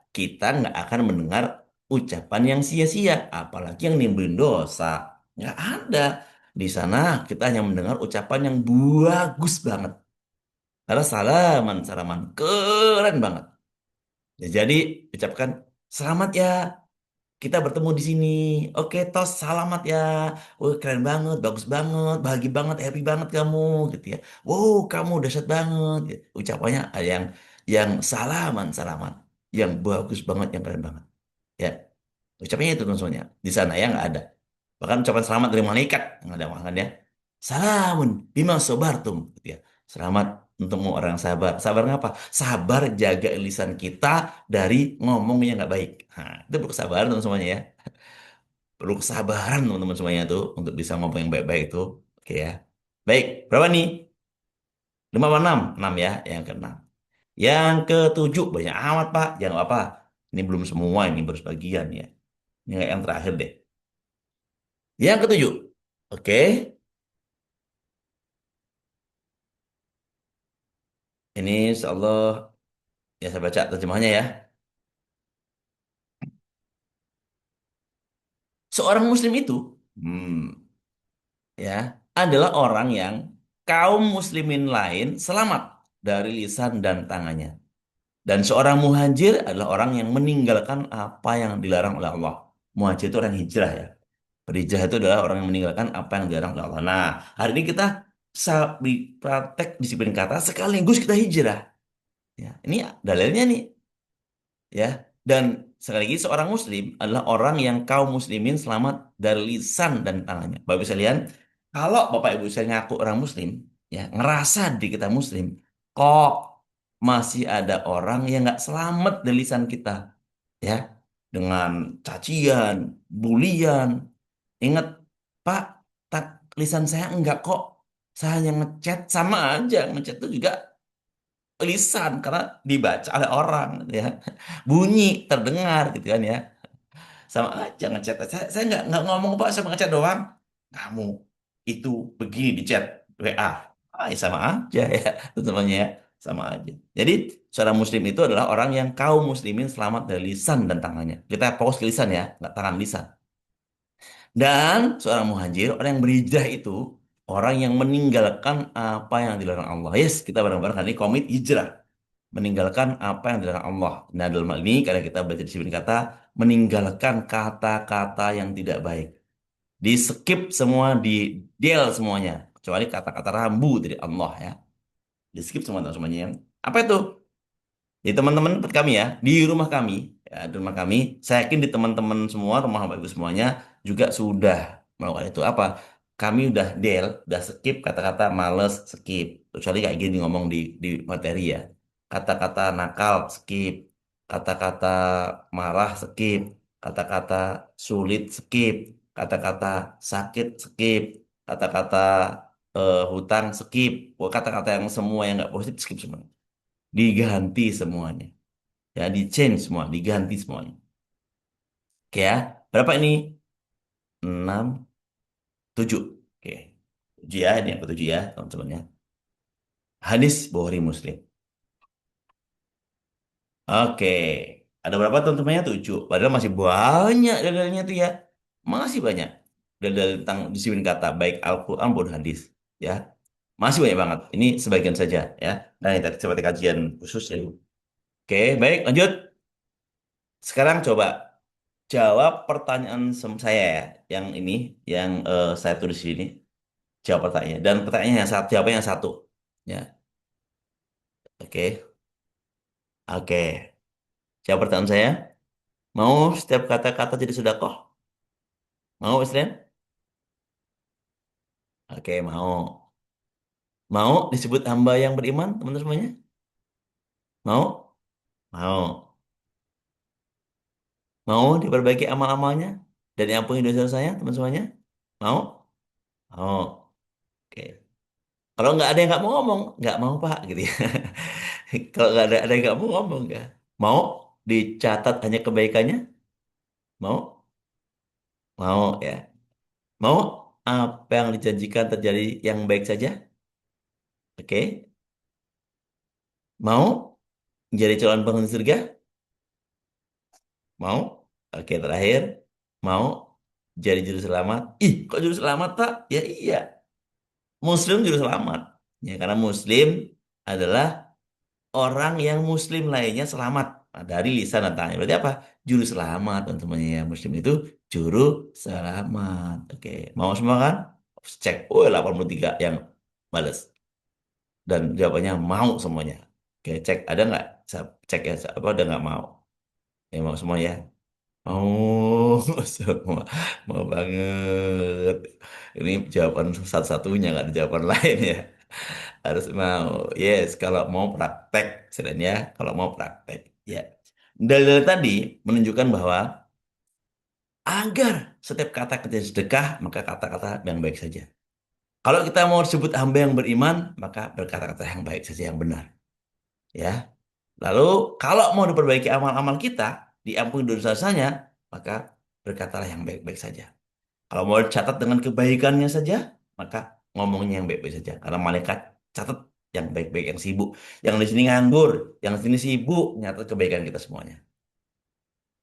kita nggak akan mendengar ucapan yang sia-sia, apalagi yang nimbulin dosa. Nggak ada. Di sana kita hanya mendengar ucapan yang bagus banget. Karena salaman, salaman, keren banget. Ya, jadi ucapkan selamat ya, kita bertemu di sini. Oke, tos, selamat ya. Oh, keren banget, bagus banget, bahagia banget, happy banget kamu, gitu ya. Wow, kamu dahsyat banget. Gitu. Ucapannya ada yang salaman, salaman, yang bagus banget, yang keren banget. Ya, ucapannya itu tuh semuanya. Di sana ya nggak ada. Bahkan ucapan selamat dari malaikat nggak ada makan ya. Salamun bima sobartum, gitu ya. Selamat untukmu orang yang sabar. Sabar ngapa? Sabar jaga lisan kita dari ngomong yang nggak baik. Nah, itu perlu kesabaran teman semuanya ya. Perlu kesabaran teman-teman semuanya tuh untuk bisa ngomong yang baik-baik itu. Oke ya. Baik, berapa nih? 5 apa 6? 6 ya, yang keenam. Yang ketujuh, banyak amat Pak. Jangan apa. Ini belum semua, ini baru sebagian ya. Ini yang terakhir deh. Yang ketujuh. Oke, ini insya Allah ya saya baca terjemahnya ya. Seorang muslim itu ya adalah orang yang kaum muslimin lain selamat dari lisan dan tangannya. Dan seorang muhajir adalah orang yang meninggalkan apa yang dilarang oleh Allah. Muhajir itu orang hijrah ya. Berhijrah itu adalah orang yang meninggalkan apa yang dilarang oleh Allah. Nah, hari ini kita praktek disiplin kata sekaligus kita hijrah. Ya, ini dalilnya nih ya. Dan sekali lagi seorang muslim adalah orang yang kaum muslimin selamat dari lisan dan tangannya. Bapak Ibu sekalian, kalau Bapak Ibu saya ngaku orang muslim, ya ngerasa di kita muslim, kok masih ada orang yang nggak selamat dari lisan kita, ya dengan cacian, bulian. Ingat, Pak, tak lisan saya enggak kok. Saya hanya ngechat sama aja, ngechat itu juga lisan karena dibaca oleh orang ya bunyi terdengar gitu kan ya sama aja ngechat saya nggak ngomong pak sama ngechat doang kamu itu begini di chat WA ya sama aja ya itu semuanya ya sama aja jadi seorang muslim itu adalah orang yang kaum muslimin selamat dari lisan dan tangannya kita fokus ke lisan ya nggak tangan lisan dan seorang muhajir orang yang berhijrah itu orang yang meninggalkan apa yang dilarang Allah yes kita bareng-bareng hari ini komit hijrah meninggalkan apa yang dilarang Allah. Nah, dalam hal ini karena kita belajar disiplin kata, meninggalkan kata-kata yang tidak baik. Di skip semua, di del semuanya, kecuali kata-kata rambu dari Allah ya. Di skip semua semuanya. Apa itu? Di teman-teman kami ya, di rumah kami, ya, di rumah kami, saya yakin di teman-teman semua, rumah Bapak Ibu semuanya juga sudah melakukan itu. Apa? Kami udah del, udah skip kata-kata males, skip. Kecuali kayak gini ngomong di materi ya. Kata-kata nakal, skip. Kata-kata marah, skip. Kata-kata sulit, skip. Kata-kata sakit, skip. Kata-kata hutang, skip. Pokoknya kata-kata yang semua yang nggak positif, skip semua diganti semuanya. Ya, di change semua, diganti semuanya. Oke ya. Berapa ini? 6, 7. Oke. 7 ya, ini yang ketujuh ya, teman-teman ya. Hadis Bukhari Muslim. Oke. Ada berapa teman-temannya? 7. Padahal masih banyak dalilnya tuh ya. Masih banyak. Dalil tentang disiplin kata, baik Al-Quran maupun hadis. Ya. Masih banyak banget. Ini sebagian saja ya. Nah, ini tadi seperti kajian khusus ya. Oke, baik lanjut. Sekarang coba jawab pertanyaan saya ya, yang ini, yang saya tulis di sini. Jawab pertanyaannya. Dan pertanyaannya yang satu, jawabannya yang satu. Ya. Oke. Oke. Siapa pertanyaan saya? Mau setiap kata-kata jadi sedekah? Mau, Isren? Oke, mau. Mau disebut hamba yang beriman, teman-teman semuanya? Mau? Mau. Mau diperbaiki amal-amalnya dan diampuni dosa saya, teman semuanya? Mau? Mau. Oke. Kalau nggak ada yang nggak mau ngomong, nggak mau Pak, gitu ya. Kalau nggak ada yang nggak mau ngomong, nggak. Mau dicatat hanya kebaikannya? Mau? Mau ya. Mau apa yang dijanjikan terjadi yang baik saja? Oke. Mau menjadi calon penghuni surga? Mau? Oke, terakhir. Mau jadi juru selamat? Ih, kok juru selamat, Pak? Ya iya. Muslim juru selamat. Ya, karena Muslim adalah orang yang Muslim lainnya selamat. Nah, dari lisan dan tangan. Berarti apa? Juru selamat, teman-temannya. Ya. Muslim itu juru selamat. Oke, mau semua kan? Cek. Oh, 83 yang males. Dan jawabannya mau semuanya. Oke, cek. Ada nggak? Cek ya. Apa udah nggak mau? Ya, mau semua ya. Oh, semua mau banget. Ini jawaban satu-satunya, nggak ada jawaban lain ya. Harus mau. Yes, kalau mau praktek, istilahnya kalau mau praktek. Ya. Dalil tadi menunjukkan bahwa agar setiap kata kita sedekah, maka kata-kata yang baik saja. Kalau kita mau disebut hamba yang beriman, maka berkata-kata yang baik saja yang benar. Ya. Lalu kalau mau diperbaiki amal-amal kita, diampuni dosa-dosanya, maka berkatalah yang baik-baik saja. Kalau mau catat dengan kebaikannya saja, maka ngomongnya yang baik-baik saja. Karena malaikat catat yang baik-baik, yang sibuk. Yang di sini nganggur, yang di sini sibuk, nyatat kebaikan kita semuanya.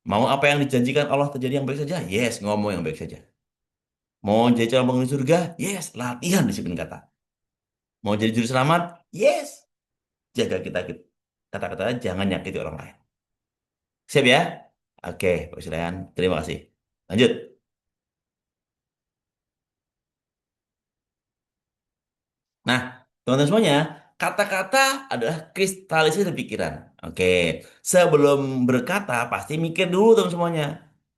Mau apa yang dijanjikan Allah terjadi yang baik saja? Yes, ngomong yang baik saja. Mau jadi calon penghuni surga? Yes, latihan disiplin kata. Mau jadi juru selamat? Yes, jaga kita kata-kata jangan nyakiti orang lain. Siap ya? Oke, Pak Silian, terima kasih. Lanjut. Nah, teman-teman semuanya, kata-kata adalah kristalisasi pikiran. Oke, sebelum berkata pasti mikir dulu teman semuanya.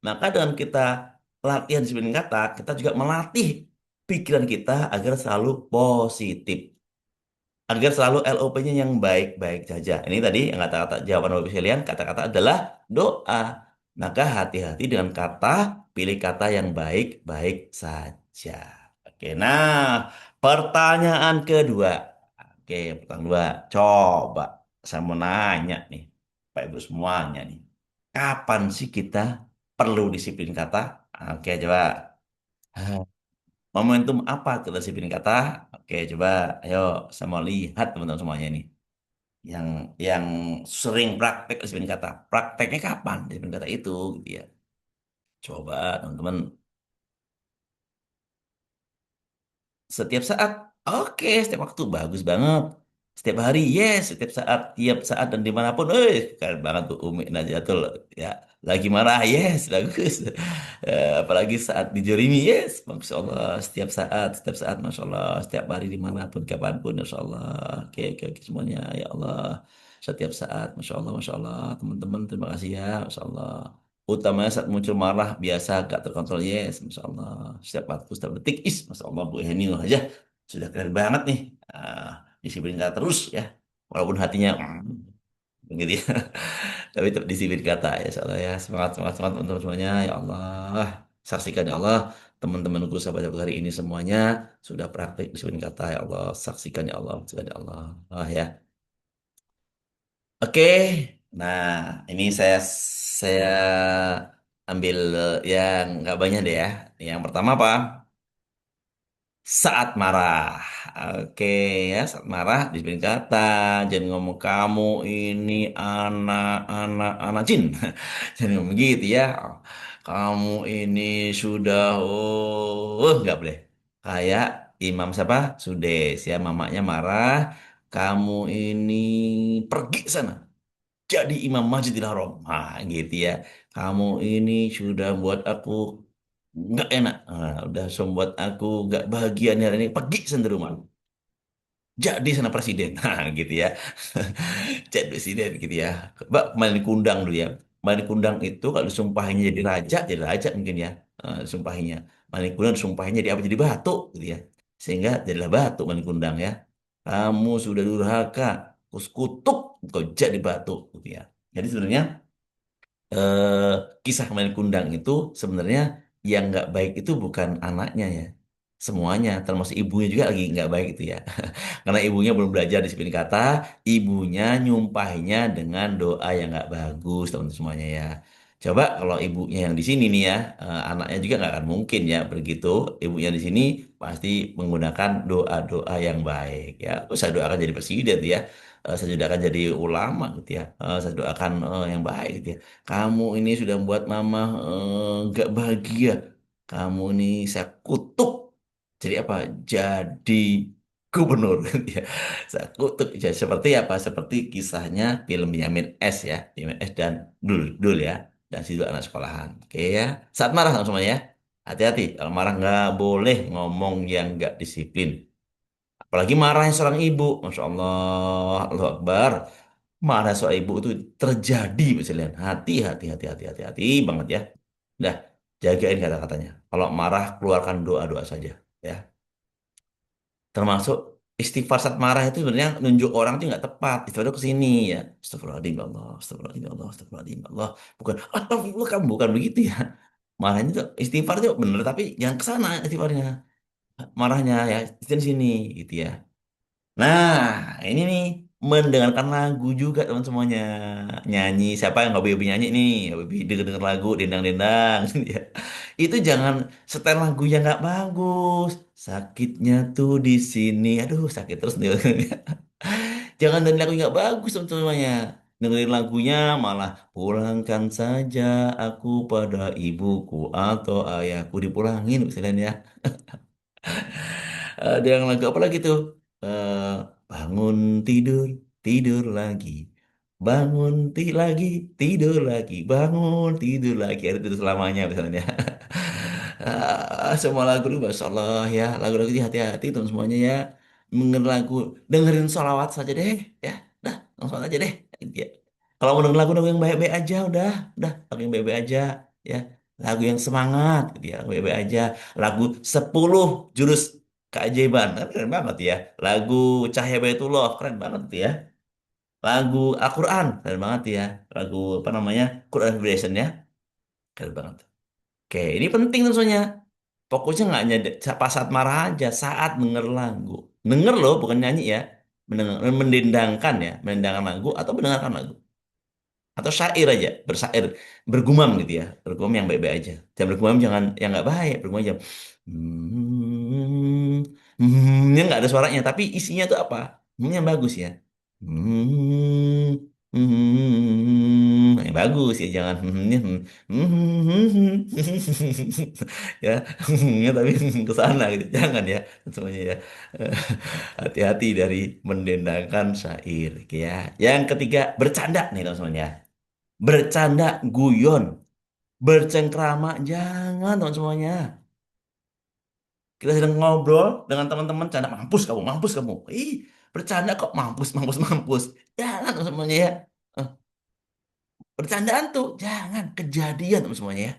Maka dengan kita latihan disiplin kata, kita juga melatih pikiran kita agar selalu positif. Agar selalu LOP-nya yang baik-baik saja. Ini tadi yang kata-kata jawaban Bapak sekalian, kata-kata adalah doa. Maka hati-hati dengan kata, pilih kata yang baik-baik saja. Oke, nah pertanyaan kedua. Oke, pertanyaan kedua. Coba saya mau nanya nih, Pak Ibu semuanya nih. Kapan sih kita perlu disiplin kata? Oke, coba. Momentum apa kita disiplin kata? Oke, coba. Ayo, saya mau lihat teman-teman semuanya nih. Yang yang sering praktek disiplin kata. Prakteknya kapan disiplin kata itu? Gitu ya. Coba teman-teman. Setiap saat, oke, setiap waktu bagus banget. Setiap hari, yes, setiap saat, tiap saat dan dimanapun, keren banget tuh Umi Najatul, ya. Lagi marah, yes, bagus. Apalagi saat dijolimi, yes, Masya Allah. Setiap saat, Masya Allah. Setiap hari dimanapun, kapanpun, Masya Allah. Oke, oke, oke, semuanya, ya Allah. Setiap saat, Masya Allah, teman-teman, terima kasih ya, Masya Allah. Utamanya saat muncul marah biasa gak terkontrol. Yes, Masya Allah. Setiap waktu, setiap detik. Masya Allah, Bu Heni aja. Sudah keren banget nih. Ah, disiplin kata terus ya. Walaupun hatinya begitu ya. Tapi tetap disiplin kata ya. Insya Allah ya. Semangat, semangat, semangat teman-teman semuanya. Ya Allah. Saksikan ya Allah. Teman-temanku sahabat hari ini semuanya sudah praktik disiplin kata ya Allah. Saksikan ya Allah. Saksikan ya Allah. Ah, ya. Oke, nah ini saya ambil yang nggak banyak deh ya. Yang pertama apa? Saat marah. Oke ya, saat marah disebut kata. Jangan ngomong kamu ini anak jin. Jangan ngomong gitu ya. Kamu ini sudah nggak boleh. Kayak Imam siapa? Sudes ya, mamanya marah. Kamu ini pergi sana jadi imam Masjidil Haram. Nah, gitu ya. Kamu ini sudah buat aku nggak enak. Nah, udah membuat aku nggak bahagia nih hari ini. Pergi sendiri rumah. jadi sana presiden. Nah, gitu ya. Jadi presiden gitu ya. Mbak, main kundang dulu ya. Main kundang itu kalau disumpahinya jadi raja mungkin ya. Disumpahinya. Main kundang disumpahinya jadi apa? Jadi batu gitu ya. Sehingga jadilah batu main kundang ya. Kamu sudah durhaka, kutuk, kau jadi batu gitu ya. Jadi sebenarnya eh, kisah main kundang itu sebenarnya yang nggak baik itu bukan anaknya ya. Semuanya, termasuk ibunya juga lagi nggak baik itu ya. Karena ibunya belum belajar disiplin kata, ibunya nyumpahinya dengan doa yang nggak bagus, teman-teman semuanya ya. Coba kalau ibunya yang di sini nih ya, anaknya juga nggak akan mungkin ya begitu. Ibunya di sini pasti menggunakan doa-doa yang baik ya. Saya doakan jadi presiden ya. Saya doakan jadi ulama gitu ya. Saya doakan yang baik gitu ya. Kamu ini sudah membuat mama nggak bahagia. Kamu ini saya kutuk. Jadi apa? Jadi gubernur ya. Saya kutuk. Jadi seperti apa? Seperti kisahnya film Benyamin S ya. Benyamin S dan Dul ya. Dan si dua anak sekolahan. Oke ya. Saat marah sama semuanya ya. Hati-hati. Kalau marah nggak boleh ngomong yang nggak disiplin. Apalagi marahnya seorang ibu. Masya Allah. Allahu Akbar. Marah seorang ibu itu terjadi misalnya. Hati banget ya. Udah. Jagain kata-katanya. Kalau marah, keluarkan doa-doa saja. Ya. Termasuk istighfar saat marah itu sebenarnya nunjuk orang itu nggak tepat. Istighfar itu ke sini ya. Astagfirullahaladzim ya Allah, astagfirullahaladzim ya Allah, astagfirullahaladzim ya Allah. Bukan, astagfirullah kamu bukan begitu ya. Marahnya itu istighfar itu bener tapi jangan ke sana istighfarnya. Marahnya ya di sini gitu ya. Nah, ini nih mendengarkan lagu juga teman semuanya. Nyanyi, siapa yang hobi-hobi nyanyi nih? Hobi denger lagu, dendang-dendang. Ya. Itu jangan setel lagu yang nggak bagus. Sakitnya tuh di sini. Aduh, sakit terus nih. Jangan dengerin lagu yang nggak bagus teman semuanya. Dengerin lagunya malah pulangkan saja aku pada ibuku atau ayahku dipulangin misalnya ya. Ada yang lagu apa lagi tuh? Eh, bangun tidur, tidur lagi. Bangun lagi, tidur lagi. Bangun tidur lagi. Ada tidur selamanya misalnya. Semua lagu itu Masya Allah ya. Lagu-lagu ini hati-hati teman semuanya ya. Mengenai lagu, dengerin sholawat saja deh. Ya, dah, langsung aja deh. Ya. Kalau mau denger lagu-lagu yang baik-baik aja, udah, lagu yang baik-baik aja. Ya, lagu yang semangat, gitu ya, baik-baik aja. Lagu 10 jurus keajaiban, kan keren banget ya. Lagu Cahaya Baitullah, keren banget tuh ya. Lagu Al-Quran, keren banget ya. Lagu apa namanya? Quran Vibration ya, keren banget. Oke, ini penting tentunya. Fokusnya nggak hanya pas saat marah aja, saat denger lagu. Denger loh, bukan nyanyi ya. Mendengar, mendendangkan ya, mendendangkan lagu atau mendengarkan lagu. Atau syair aja, bersair, bergumam gitu ya. Bergumam yang baik-baik aja. Jangan bergumam jangan yang nggak baik, bergumam aja. Yang nggak ada suaranya, tapi isinya tuh apa? Yang bagus ya. Hmm, yang bagus ya, jangan ya, ya tapi ke sana gitu, jangan ya semuanya ya. Hati-hati dari mendendangkan syair, ya. Yang ketiga bercanda nih teman-teman ya, bercanda guyon, bercengkrama jangan teman semuanya. Kita sedang ngobrol dengan teman-teman, canda mampus kamu. Ih, bercanda kok mampus. Jangan teman semuanya ya. Eh, Bercandaan tuh jangan kejadian teman semuanya ya.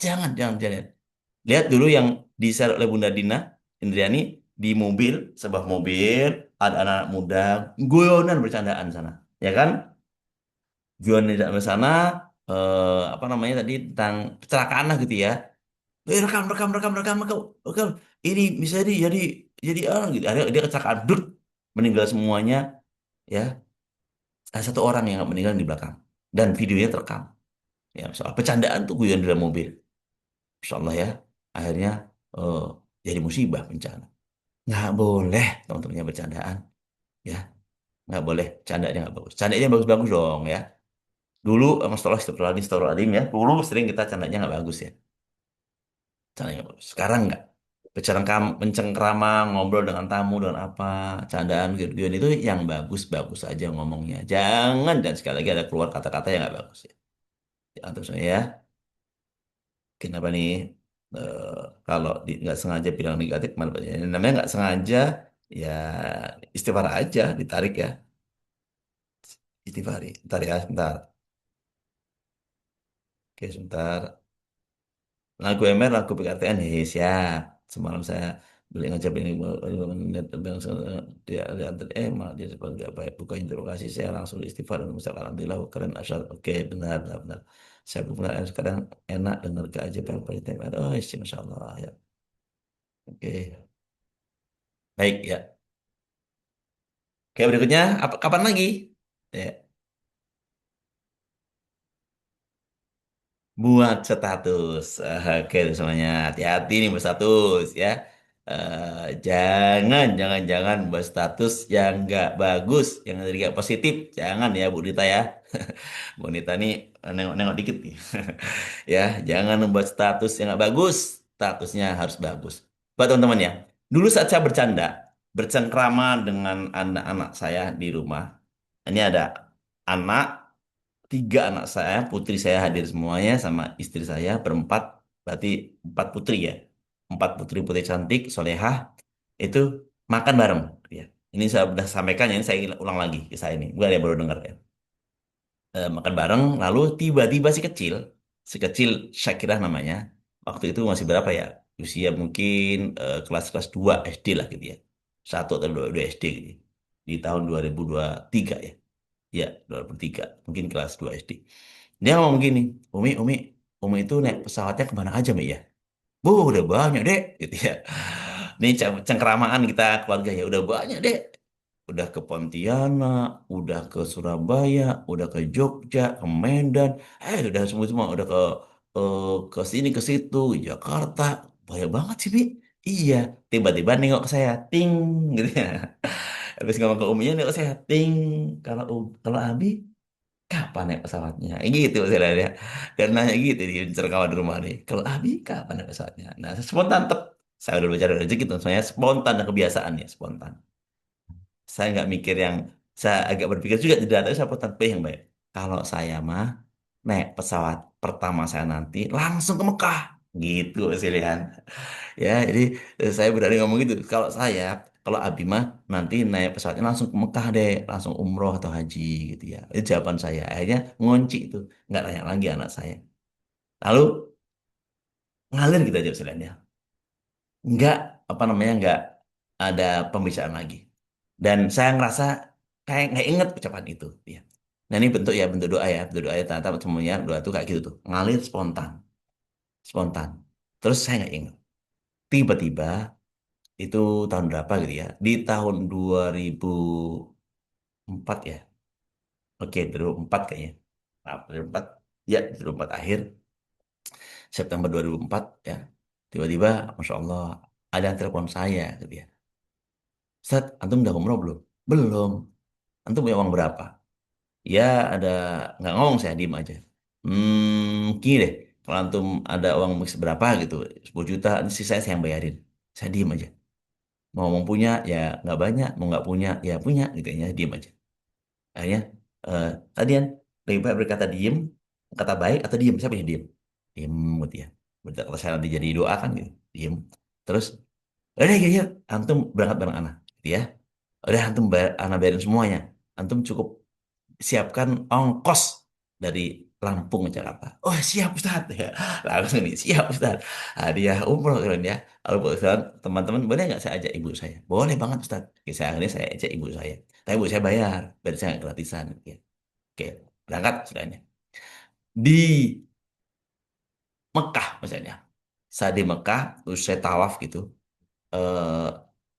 Jangan. Lihat dulu yang di-share oleh Bunda Dina Indriani di mobil, sebuah mobil, ada anak-anak muda, guyonan bercandaan sana. Ya kan? Guyonan di sana, apa namanya tadi, tentang kecelakaan lah gitu ya. Rekam. Ini bisa jadi orang gitu. Ada dia kecelakaan, dud, meninggal semuanya, ya. Ada satu orang yang nggak meninggal di belakang dan videonya terekam. Ya, soal bercandaan tuh guyon di dalam mobil. Insya Allah ya, akhirnya eh, jadi musibah bencana. Nggak boleh teman-temannya bercandaan, ya. Nggak boleh, candanya nggak bagus. Candanya bagus-bagus dong ya. Dulu, Mas Tolong, Astagfirullahaladzim ya. Dulu sering kita candanya nggak bagus ya. Candanya nggak bagus. Sekarang nggak. Mencengkrama, ngobrol dengan tamu, dengan apa, candaan, gitu itu yang bagus-bagus aja ngomongnya. Jangan, dan sekali lagi ada keluar kata-kata yang nggak bagus ya. Ya, terus ya, kenapa nih? eh, Kalau nggak sengaja bilang negatif, malah namanya nggak sengaja Ya istighfar aja, ditarik ya. Istighfar, bentar ya, sebentar. Oke, sebentar. Lagu MR, lagu PKTN, ya siap. Semalam saya beli ngajak ini menit tentang dia malah dia sebagai apa ya, bukan interogasi saya langsung istighfar dan misalkan alhamdulillah keren asal oke benar benar benar saya benar sekarang enak dengar keajaiban apa itu oh isi masya Allah ya oke baik ya oke berikutnya apa kapan lagi ya buat status. Oke semuanya hati-hati nih buat status ya. Jangan buat status yang nggak bagus, yang nggak positif. Jangan ya Bu Dita ya. Bu Dita nih nengok-nengok dikit nih. Ya, jangan membuat status yang nggak bagus. Statusnya harus bagus. Buat teman-teman ya. Dulu saat saya bercanda, bercengkrama dengan anak-anak saya di rumah. Ini ada anak tiga anak saya, putri saya hadir semuanya sama istri saya berempat, berarti empat putri ya, empat putri putri cantik, solehah, itu makan bareng. Ya. Ini saya sudah sampaikan ya, ini saya ulang lagi ke saya ini, gue ada yang baru dengar ya. Makan bareng, lalu tiba-tiba si kecil Syakirah namanya, waktu itu masih berapa ya, usia mungkin kelas-kelas 2 SD lah gitu ya, satu atau dua SD gitu ya. Di tahun 2023 ya. Ya, 2003. Mungkin kelas 2 SD. Dia ngomong gini, Umi itu naik pesawatnya kemana aja, Mbak ya? Bu, udah banyak, Dek. Gitu ya. Ini cengkeramaan kita keluarga ya. Udah banyak, Dek. Udah ke Pontianak, udah ke Surabaya, udah ke Jogja, ke Medan. Udah semua-semua. Udah ke sini, ke situ, Jakarta. Banyak banget sih, Bi. Iya. Tiba-tiba nengok ke saya. Ting. Gitu ya. Habis ngomong ke Uminya nengok ke saya. Ting. Kalau Abi kapan naik pesawatnya? Gitu misalnya dia. Dan nanya gitu di kawan di rumah nih. Kalau Abi kapan naik pesawatnya? Nah, spontan tep. Saya udah bicara rezeki gitu. Soalnya spontan dan kebiasaan ya, spontan. Saya nggak mikir yang, saya agak berpikir juga tidak, tapi saya spontan yang baik. Kalau saya mah naik pesawat pertama saya nanti langsung ke Mekah. Gitu pilihan. Ya, jadi saya berani ngomong gitu. Kalau Abi mah nanti naik pesawatnya langsung ke Mekah deh, langsung umroh atau haji gitu ya. Itu jawaban saya. Akhirnya ngunci itu, nggak tanya lagi anak saya. Lalu ngalir gitu aja istilahnya. Nggak apa namanya nggak ada pembicaraan lagi. Dan saya ngerasa kayak nggak inget ucapan itu. Ya. Nah ini bentuk ya bentuk doa ya, bentuk doa ya ternyata semuanya doa itu kayak gitu tuh, ngalir spontan, spontan. Terus saya nggak inget. Tiba-tiba itu tahun berapa gitu ya? Di tahun 2004 ya. Oke, 2004 kayaknya. Nah, 2004. Ya, 2004 akhir. September 2004 ya. Tiba-tiba, Masya Allah, ada yang telepon saya gitu ya. Ustaz, antum udah umroh belum? Belum. Antum punya uang berapa? Ya, ada, nggak ngomong saya, diem aja. Gini deh. Kalau antum ada uang berapa gitu, 10 juta, sisa saya yang bayarin. Saya diem aja. Mau punya, ya nggak banyak. Mau nggak punya, ya punya. Gitu ya, diem aja. Akhirnya eh tadi kan lebih baik berkata diem, kata baik atau diem. Siapa yang diem? Diem gitu ya. Berarti kalau saya nanti jadi doa kan gitu. Diem. Terus, udah ya, ya, antum berangkat bareng anak, gitu ya. Udah antum bayar, anak bayarin semuanya. Antum cukup siapkan ongkos dari Lampung ke Jakarta. Oh siap Ustaz ya. Langsung nih siap Ustaz. Hadiah umroh keren ya. Lalu Pak Ustaz, teman-teman boleh nggak saya ajak ibu saya? Boleh banget Ustaz. Oke, akhirnya saya ajak ibu saya. Tapi ibu saya bayar, biar saya nggak gratisan. Oke, oke, berangkat sudahnya. Di Mekah misalnya. Saya di Mekah, terus saya tawaf gitu.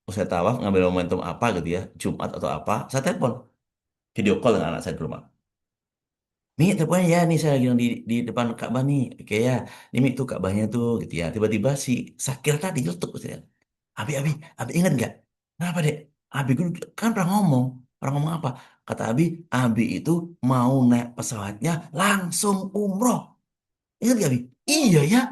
Usai tawaf ngambil momentum apa gitu ya, Jumat atau apa, saya telepon, video call dengan anak saya di rumah. Mi, teleponnya ya, nih saya lagi di depan Ka'bah nih. Oke ya, ini Mi tuh Ka'bahnya tuh gitu ya. Tiba-tiba si Sakir tadi nyeletuk. Saya, Abi ingat nggak? Kenapa dek? Abi kan pernah ngomong apa? Kata Abi itu mau naik pesawatnya langsung umroh. Ingat gak, Bi? Iya ya,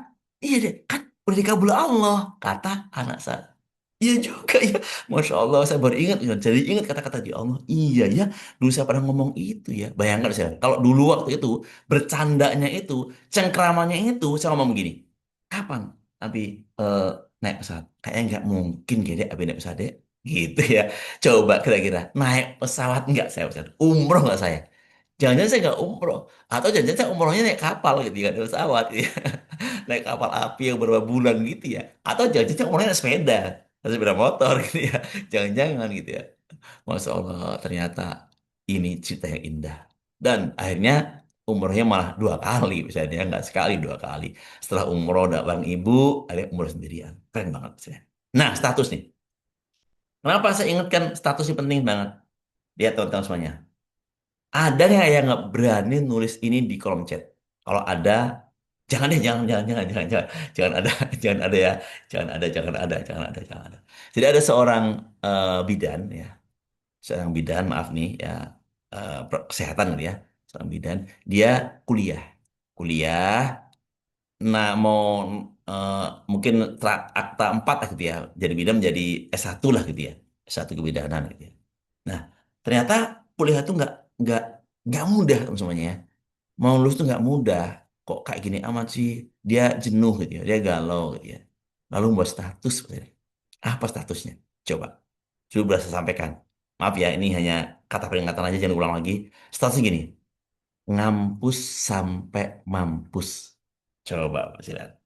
iya deh, kan udah dikabul Allah, kata anak saya. Iya juga ya, Masya Allah, saya baru ingat, ya. Jadi ingat kata-kata di Allah. Iya ya, dulu saya pernah ngomong itu ya. Bayangkan saya, kalau dulu waktu itu, bercandanya itu, cengkramannya itu, saya ngomong begini. Kapan Abi naik pesawat? Kayaknya nggak mungkin, gede Abi naik pesawat, dek. Gitu ya. Coba kira-kira naik pesawat nggak saya Ustaz? Umroh nggak saya? Jangan-jangan saya nggak umroh. Atau jangan-jangan saya umrohnya naik kapal gitu ya, naik pesawat gitu ya. Naik kapal api yang berapa bulan gitu ya. Atau jangan-jangan saya umrohnya naik sepeda. Naik sepeda motor gitu ya. Jangan-jangan gitu ya. Masya Allah, ternyata ini cerita yang indah. Dan akhirnya umrohnya malah 2 kali, misalnya nggak sekali 2 kali. Setelah umroh bang ibu, ada umroh sendirian. Keren banget saya. Nah, status nih. Kenapa saya ingatkan statusnya penting banget? Lihat teman-teman semuanya. Ada yang nggak berani nulis ini di kolom chat? Kalau ada, jangan deh, jangan ada, jangan ada ya, jangan ada. Jadi ada seorang bidan ya, seorang bidan, maaf nih ya, kesehatan gitu ya, seorang bidan, dia kuliah, kuliah, nah mau eh, mungkin akta 4 lah gitu ya, jadi bidan menjadi S1 lah gitu ya, S1 kebidanan gitu ya. Nah, ternyata kuliah itu nggak nggak mudah semuanya ya. Mau lulus tuh nggak mudah. Kok kayak gini amat sih? Dia jenuh gitu ya, dia galau gitu ya. Lalu buat status, apa statusnya? Coba. Coba saya sampaikan. Maaf ya, ini hanya kata peringatan aja, jangan ulang lagi. Statusnya gini, ngampus sampai mampus. Coba, Pak Silat.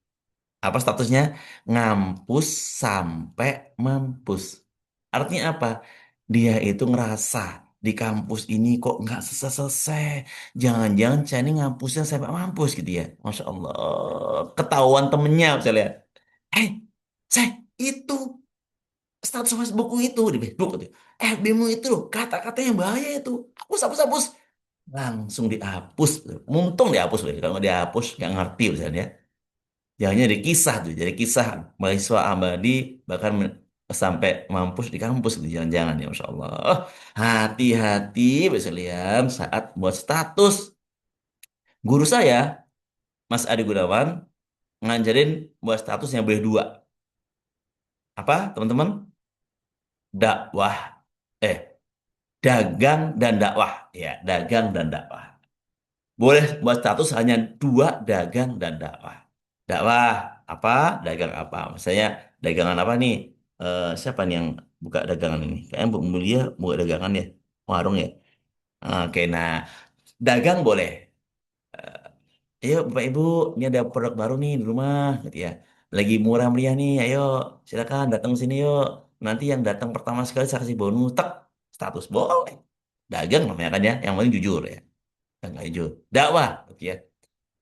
Apa statusnya? Ngampus sampai mampus. Artinya apa? Dia itu ngerasa di kampus ini kok nggak selesai-selesai. Jangan-jangan saya ini ngampusnya sampai mampus gitu ya. Masya Allah. Ketahuan temennya misalnya. Eh, saya itu status Facebookku itu di Facebook gitu. FB-mu itu loh, kata-katanya bahaya itu. Hapus, hapus, hapus. Langsung dihapus. Untung dihapus. Kalau nggak dihapus, nggak ngerti misalnya. Jangan jadi kisah tuh, jadi kisah mahasiswa abadi bahkan sampai mampus di kampus gitu. Jangan-jangan ya, Masya Allah. Hati-hati, Mas Liam, saat buat status. Guru saya, Mas Adi Gunawan, ngajarin buat status yang boleh dua. Apa, teman-teman? Dakwah, eh, dagang dan dakwah. Ya, dagang dan dakwah. Boleh buat status hanya dua, dagang dan dakwah. Dakwah apa? Dagang apa? Misalnya dagangan apa nih? Siapa nih yang buka dagangan ini? Kayaknya Bu Mulia buka dagangan ya, warung ya. Oke, nah dagang boleh. Ayo Bapak Ibu, ini ada produk baru nih di rumah, gitu ya. Lagi murah meriah nih, ayo silakan datang sini yuk. Nanti yang datang pertama sekali saya kasih bonus, tak status boleh. Dagang namanya kan ya, yang penting jujur ya. Yang nggak jujur. Dakwah, gitu ya.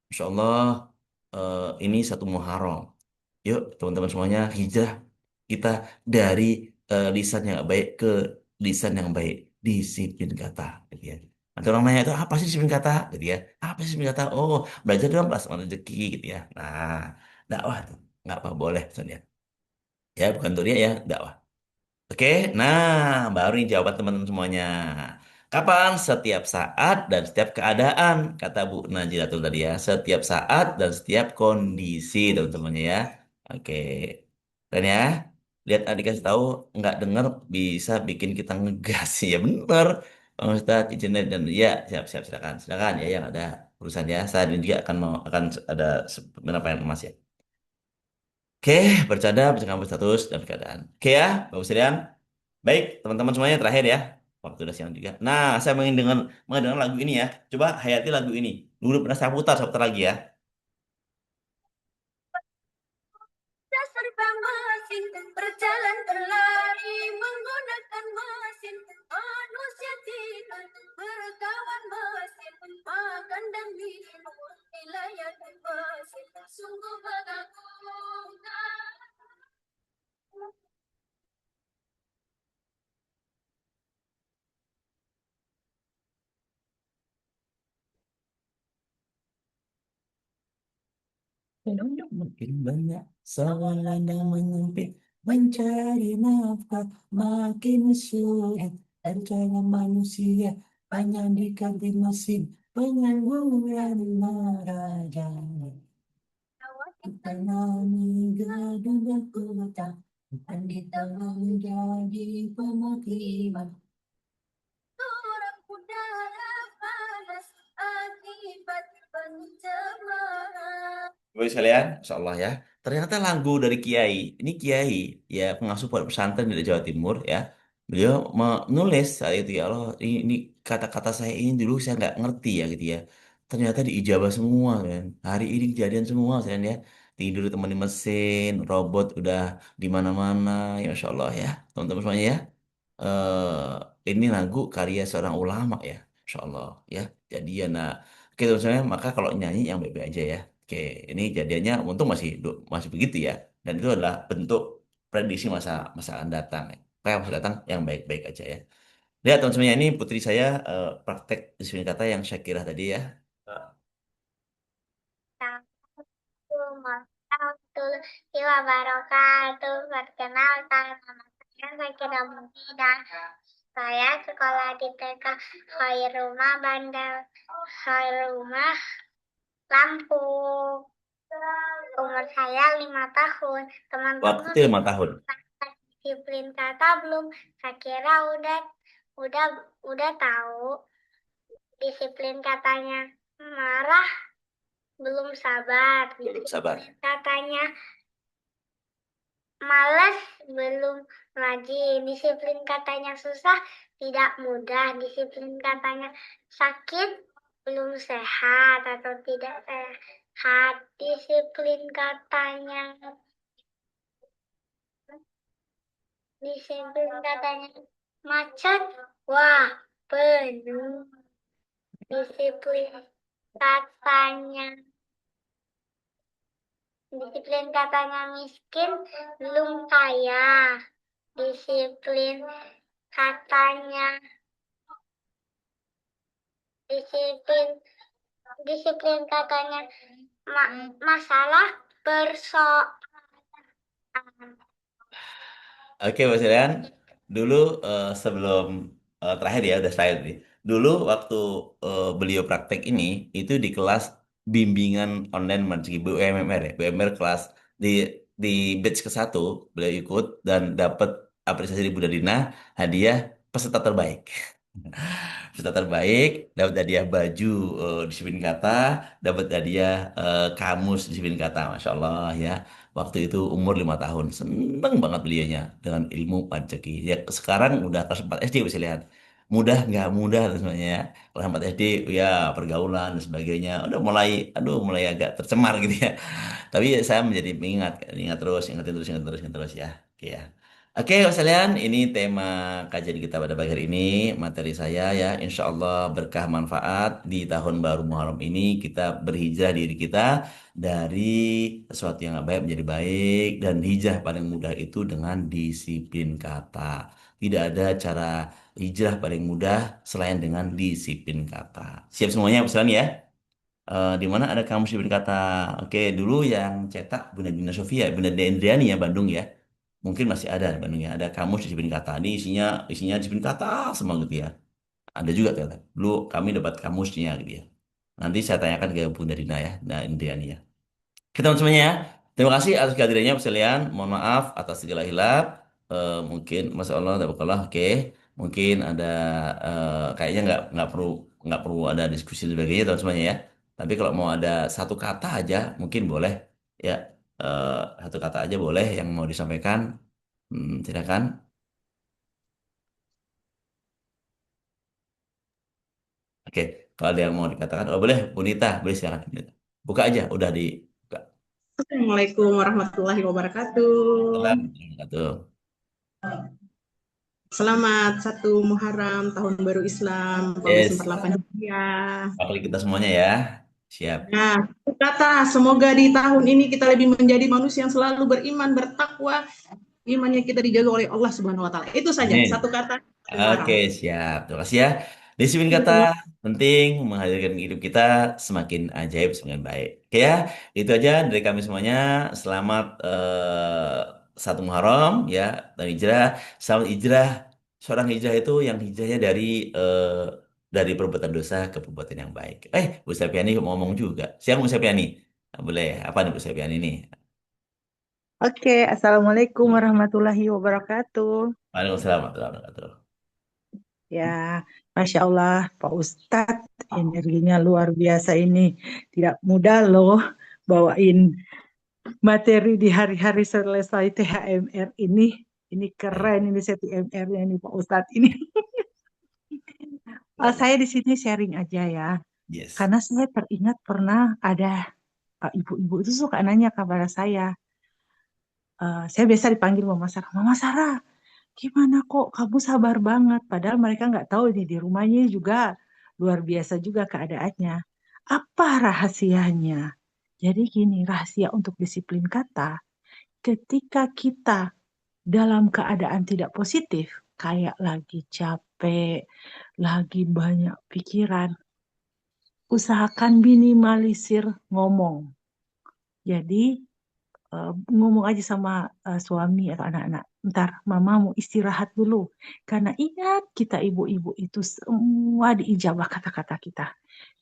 Insya Allah ini satu Muharram. Yuk teman-teman semuanya hijrah kita dari lisan yang baik ke lisan yang baik. Disiplin kata. Gitu ya. Nanti orang nanya itu apa sih disiplin kata? Gitu ya. Apa sih disiplin kata? Oh belajar dong pas rezeki gitu ya. Nah dakwah tuh. Nggak apa boleh. Soalnya. Ya bukan untuk dia ya dakwah. Oke, nah baru nih jawaban teman-teman semuanya. Kapan? Setiap saat dan setiap keadaan, kata Bu Najilatul tadi ya. Setiap saat dan setiap kondisi, teman-teman ya. Oke, dan ya, lihat adik kasih tahu, nggak dengar bisa bikin kita ngegas ya bener. Bang Ustadz, izin dan ya siap-siap silakan, silakan ya yang ada urusan ya. Saya juga akan ada beberapa yang emas ya. Oke, bercanda, bercakap status dan keadaan. Oke ya, Bapak Sirian. Baik, teman-teman semuanya terakhir ya. Waktu udah siang juga. Nah, saya ingin dengar lagu ini ya. Coba hayati lagu ini. Dulu pernah saya putar lagi ya. serba mesin berjalan berlari menggunakan mesin manusia tidak berkawan mesin makan dan minum dilayani mesin sungguh mengagumkan. Makin banyak soalan yang menyempit mencari nafkah makin sulit rencana manusia banyak diganti mesin pengangguran neraca tanami gaduh dan kota bukan ditanggung menjadi pemukiman. Orang udara panas akibat pencemaran. Bapak sekalian, Insya Allah ya. Ternyata lagu dari Kiai, ini Kiai ya pengasuh pondok pesantren dari Jawa Timur ya. Beliau menulis saat itu ya Allah, ini kata-kata saya ini dulu saya nggak ngerti ya gitu ya. Ternyata diijabah semua kan. Hari ini kejadian semua saya ya. Tidur teman di mesin, robot udah di mana-mana, ya Masya Allah ya. Teman-teman semuanya ya. Ini lagu karya seorang ulama ya, Insya Allah ya. Jadi ya nah, oke misalnya maka kalau nyanyi yang baik-baik aja ya. Oke, ini jadinya untung masih begitu ya. Dan itu adalah bentuk prediksi masa masa akan datang ya. Kayak masa datang yang baik-baik aja ya. Lihat teman-teman ini putri saya praktek disiplin kata yang Syakirah tadi ya. Warahmatullahi wabarakatuh. Perkenalkan, nama saya Zakira Mufidah. Saya sekolah di TK Khairumah Bandar Khairumah Lampung. Umur saya 5 tahun. Waktu Teman-teman itu 5 tahun. disiplin kata belum? Saya kira udah udah tahu disiplin katanya. Marah belum sabar. Belum sabar. Disiplin katanya malas belum rajin. Disiplin katanya susah tidak mudah. Disiplin katanya sakit belum sehat atau tidak sehat. Disiplin katanya macet, wah penuh. Disiplin katanya Disiplin katanya miskin belum kaya. Disiplin katanya disiplin disiplin katanya masalah persoalan. Oke, Mas Rian. Dulu sebelum terakhir ya, udah terakhir nih. Dulu waktu beliau praktek ini, itu di kelas bimbingan online Marji BUMR ya, BUMR kelas di di batch ke-1 beliau ikut dan dapat apresiasi dari Bu Dadina, hadiah peserta terbaik. Peserta terbaik, dapat hadiah baju disiplin kata, dapat hadiah kamus disiplin kata, Masya Allah ya. Waktu itu umur 5 tahun, seneng banget beliaunya dengan ilmu Panceki. Ya sekarang udah kelas 4 SD bisa lihat. Mudah nggak mudah sebenarnya ya. Kelas 4 SD ya pergaulan dan sebagainya. Udah mulai, aduh mulai agak tercemar gitu ya. Tapi saya menjadi mengingat, ingat terus, ingat terus ya. Oke ya. Oke, Mas Kalian, ini tema kajian kita pada pagi hari ini, materi saya ya, insya Allah berkah manfaat di tahun baru Muharram ini kita berhijrah diri kita dari sesuatu yang nggak baik menjadi baik dan hijrah paling mudah itu dengan disiplin kata. Tidak ada cara hijrah paling mudah selain dengan disiplin kata. Siap semuanya, Mas Kalian ya? Di mana ada kamus disiplin kata? Oke, dulu yang cetak Bunda Dina Sofia, Bunda Dendriani ya, Bandung ya. Mungkin masih ada di Bandung ya. Ada kamus disiplin kata. Ini isinya disiplin kata semua gitu ya. Ada juga ternyata. Dulu kami dapat kamusnya gitu ya. Nanti saya tanyakan ke Bunda Dina ya, nah Indriani ya. Kita semuanya ya. Terima kasih atas kehadirannya Mas Kalian. Mohon maaf atas segala hilap. Mungkin Masya Allah, tabarakallah. Oke. Mungkin ada kayaknya nggak perlu ada diskusi dan sebagainya teman semuanya ya. Tapi kalau mau ada satu kata aja mungkin boleh ya. Eh, satu kata aja boleh yang mau disampaikan. Silakan. Oke. Kalau ada yang mau dikatakan, oh boleh Bunita, boleh silakan. Buka aja, udah dibuka. Assalamualaikum warahmatullahi wabarakatuh. Selamat. Selamat 1 Muharram Tahun Baru Islam Yes. 1448 Hijriah. Wakil kita semuanya ya. Siap. Nah, kata semoga di tahun ini kita lebih menjadi manusia yang selalu beriman, bertakwa, imannya kita dijaga oleh Allah Subhanahu wa taala. Itu saja Amin. satu kata Oke, Muharram. siap. Terima kasih ya. Disiplin kata penting menghadirkan hidup kita semakin ajaib, semakin baik. Oke ya, itu aja dari kami semuanya. Selamat 1 Muharram ya, dan hijrah. Selamat hijrah. Seorang hijrah itu yang hijrahnya dari perbuatan dosa ke perbuatan yang baik. Bu Septiani mau ngomong juga. Siap Bu Septiani? Boleh. Apa nih Bu Septiani nih? Oke, Assalamualaikum warahmatullahi wabarakatuh. Waalaikumsalam warahmatullahi wabarakatuh. Ya, Masya Allah, Pak Ustadz, energinya luar biasa ini. Tidak mudah loh bawain materi di hari-hari selesai THMR ini. Ini keren ini saya THMR-nya ini Pak Ustadz ini. Saya di sini sharing aja ya. Yes. Karena saya teringat pernah ada ibu-ibu itu suka nanya kepada saya. Saya biasa dipanggil Mama Sarah. Mama Sarah, gimana kok kamu sabar banget? Padahal mereka nggak tahu ini di rumahnya juga luar biasa juga keadaannya. Apa rahasianya? Jadi gini, rahasia untuk disiplin kata, ketika kita dalam keadaan tidak positif, kayak lagi capek, lagi banyak pikiran, usahakan minimalisir ngomong. Jadi ngomong aja sama suami atau anak-anak, ntar mama mau istirahat dulu. Karena ingat kita ibu-ibu itu semua diijabah kata-kata kita.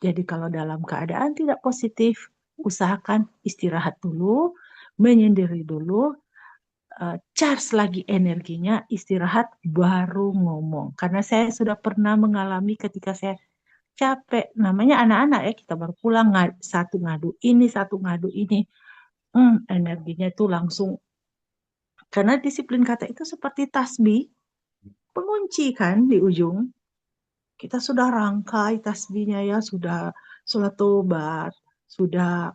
Jadi kalau dalam keadaan tidak positif, usahakan istirahat dulu, menyendiri dulu, charge lagi energinya, istirahat baru ngomong. Karena saya sudah pernah mengalami ketika saya capek, namanya anak-anak ya, kita baru pulang, satu ngadu ini, satu ngadu ini. Energinya itu langsung, karena disiplin kata itu seperti tasbih, pengunci kan di ujung. Kita sudah rangkai tasbihnya ya, sudah sholat tobat, sudah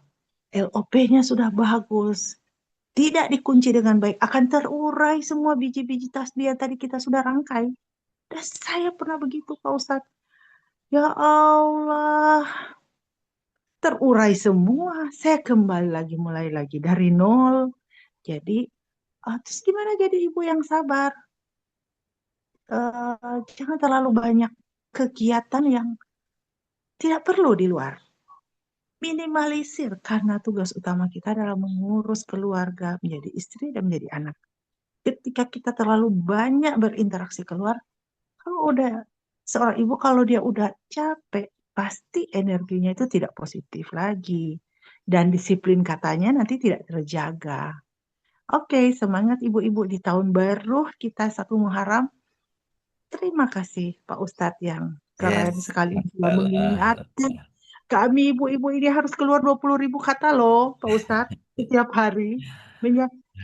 LOP-nya sudah bagus. Tidak dikunci dengan baik, akan terurai semua biji-biji tasbih yang tadi kita sudah rangkai. Dan saya pernah begitu Pak Ustadz. Ya Allah, terurai semua. Saya kembali lagi, mulai lagi dari nol. Jadi, terus gimana jadi ibu yang sabar? Jangan terlalu banyak kegiatan yang tidak perlu di luar. Minimalisir karena tugas utama kita adalah mengurus keluarga, menjadi istri dan menjadi anak. Ketika kita terlalu banyak berinteraksi keluar, kalau udah seorang ibu kalau dia udah capek, pasti energinya itu tidak positif lagi. Dan disiplin katanya nanti tidak terjaga. Oke, semangat ibu-ibu di tahun baru kita satu Muharram. Terima kasih Pak Ustadz yang keren Yes. sekali telah Masalah. mengingatkan kami ibu-ibu ini harus keluar 20.000 kata loh Pak Ustadz setiap hari.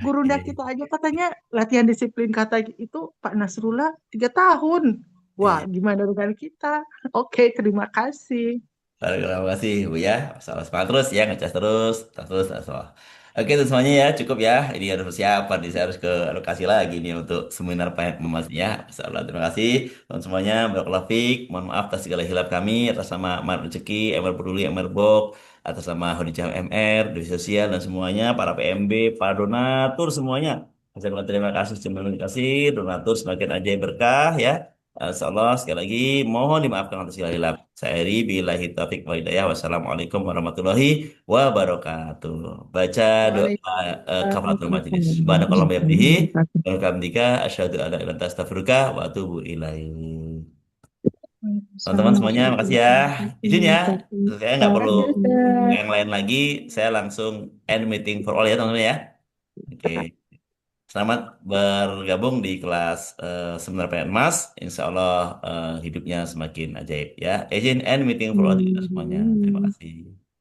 Gurunda Oke. kita aja katanya latihan disiplin kata itu Pak Nasrullah 3 tahun. Wah, Iya. gimana dengan kita? Oke, terima kasih. Terima kasih Bu ya. Salam semangat terus ya, ngecas terus, terus, terus. Oke itu semuanya ya, cukup ya. Ini harus persiapan, nih saya harus ke lokasi lagi nih untuk seminar Pak Memasnya. Insyaallah terima kasih teman semuanya. Barakallahu fiik. Mohon maaf atas segala hilaf kami atas nama Mar Rezeki, MR Peduli, MR Bok, atas nama Hodijah MR, Divisi Sosial dan semuanya, para PMB, para donatur semuanya. Saya ucapkan terima kasih, donatur semakin ajaib berkah ya. Insyaallah sekali lagi mohon dimaafkan atas segala hilaf. Saya Eri, billahi taufiq wal hidayah. Wassalamualaikum warahmatullahi wabarakatuh. Baca doa kafaratul majelis. Subhanakallah bihamdihi. Wa bihamdika asyhadu an la ilaha illa anta astaghfiruka wa atubu ilaik. Teman-teman semuanya makasih ya. Izin ya. Saya nggak perlu yang lain lagi. Saya langsung end meeting for all ya teman-teman ya. Oke. Selamat bergabung di kelas seminar PNMAS. Insya Allah hidupnya semakin ajaib ya. Izin end meeting for all kita semuanya. Terima kasih.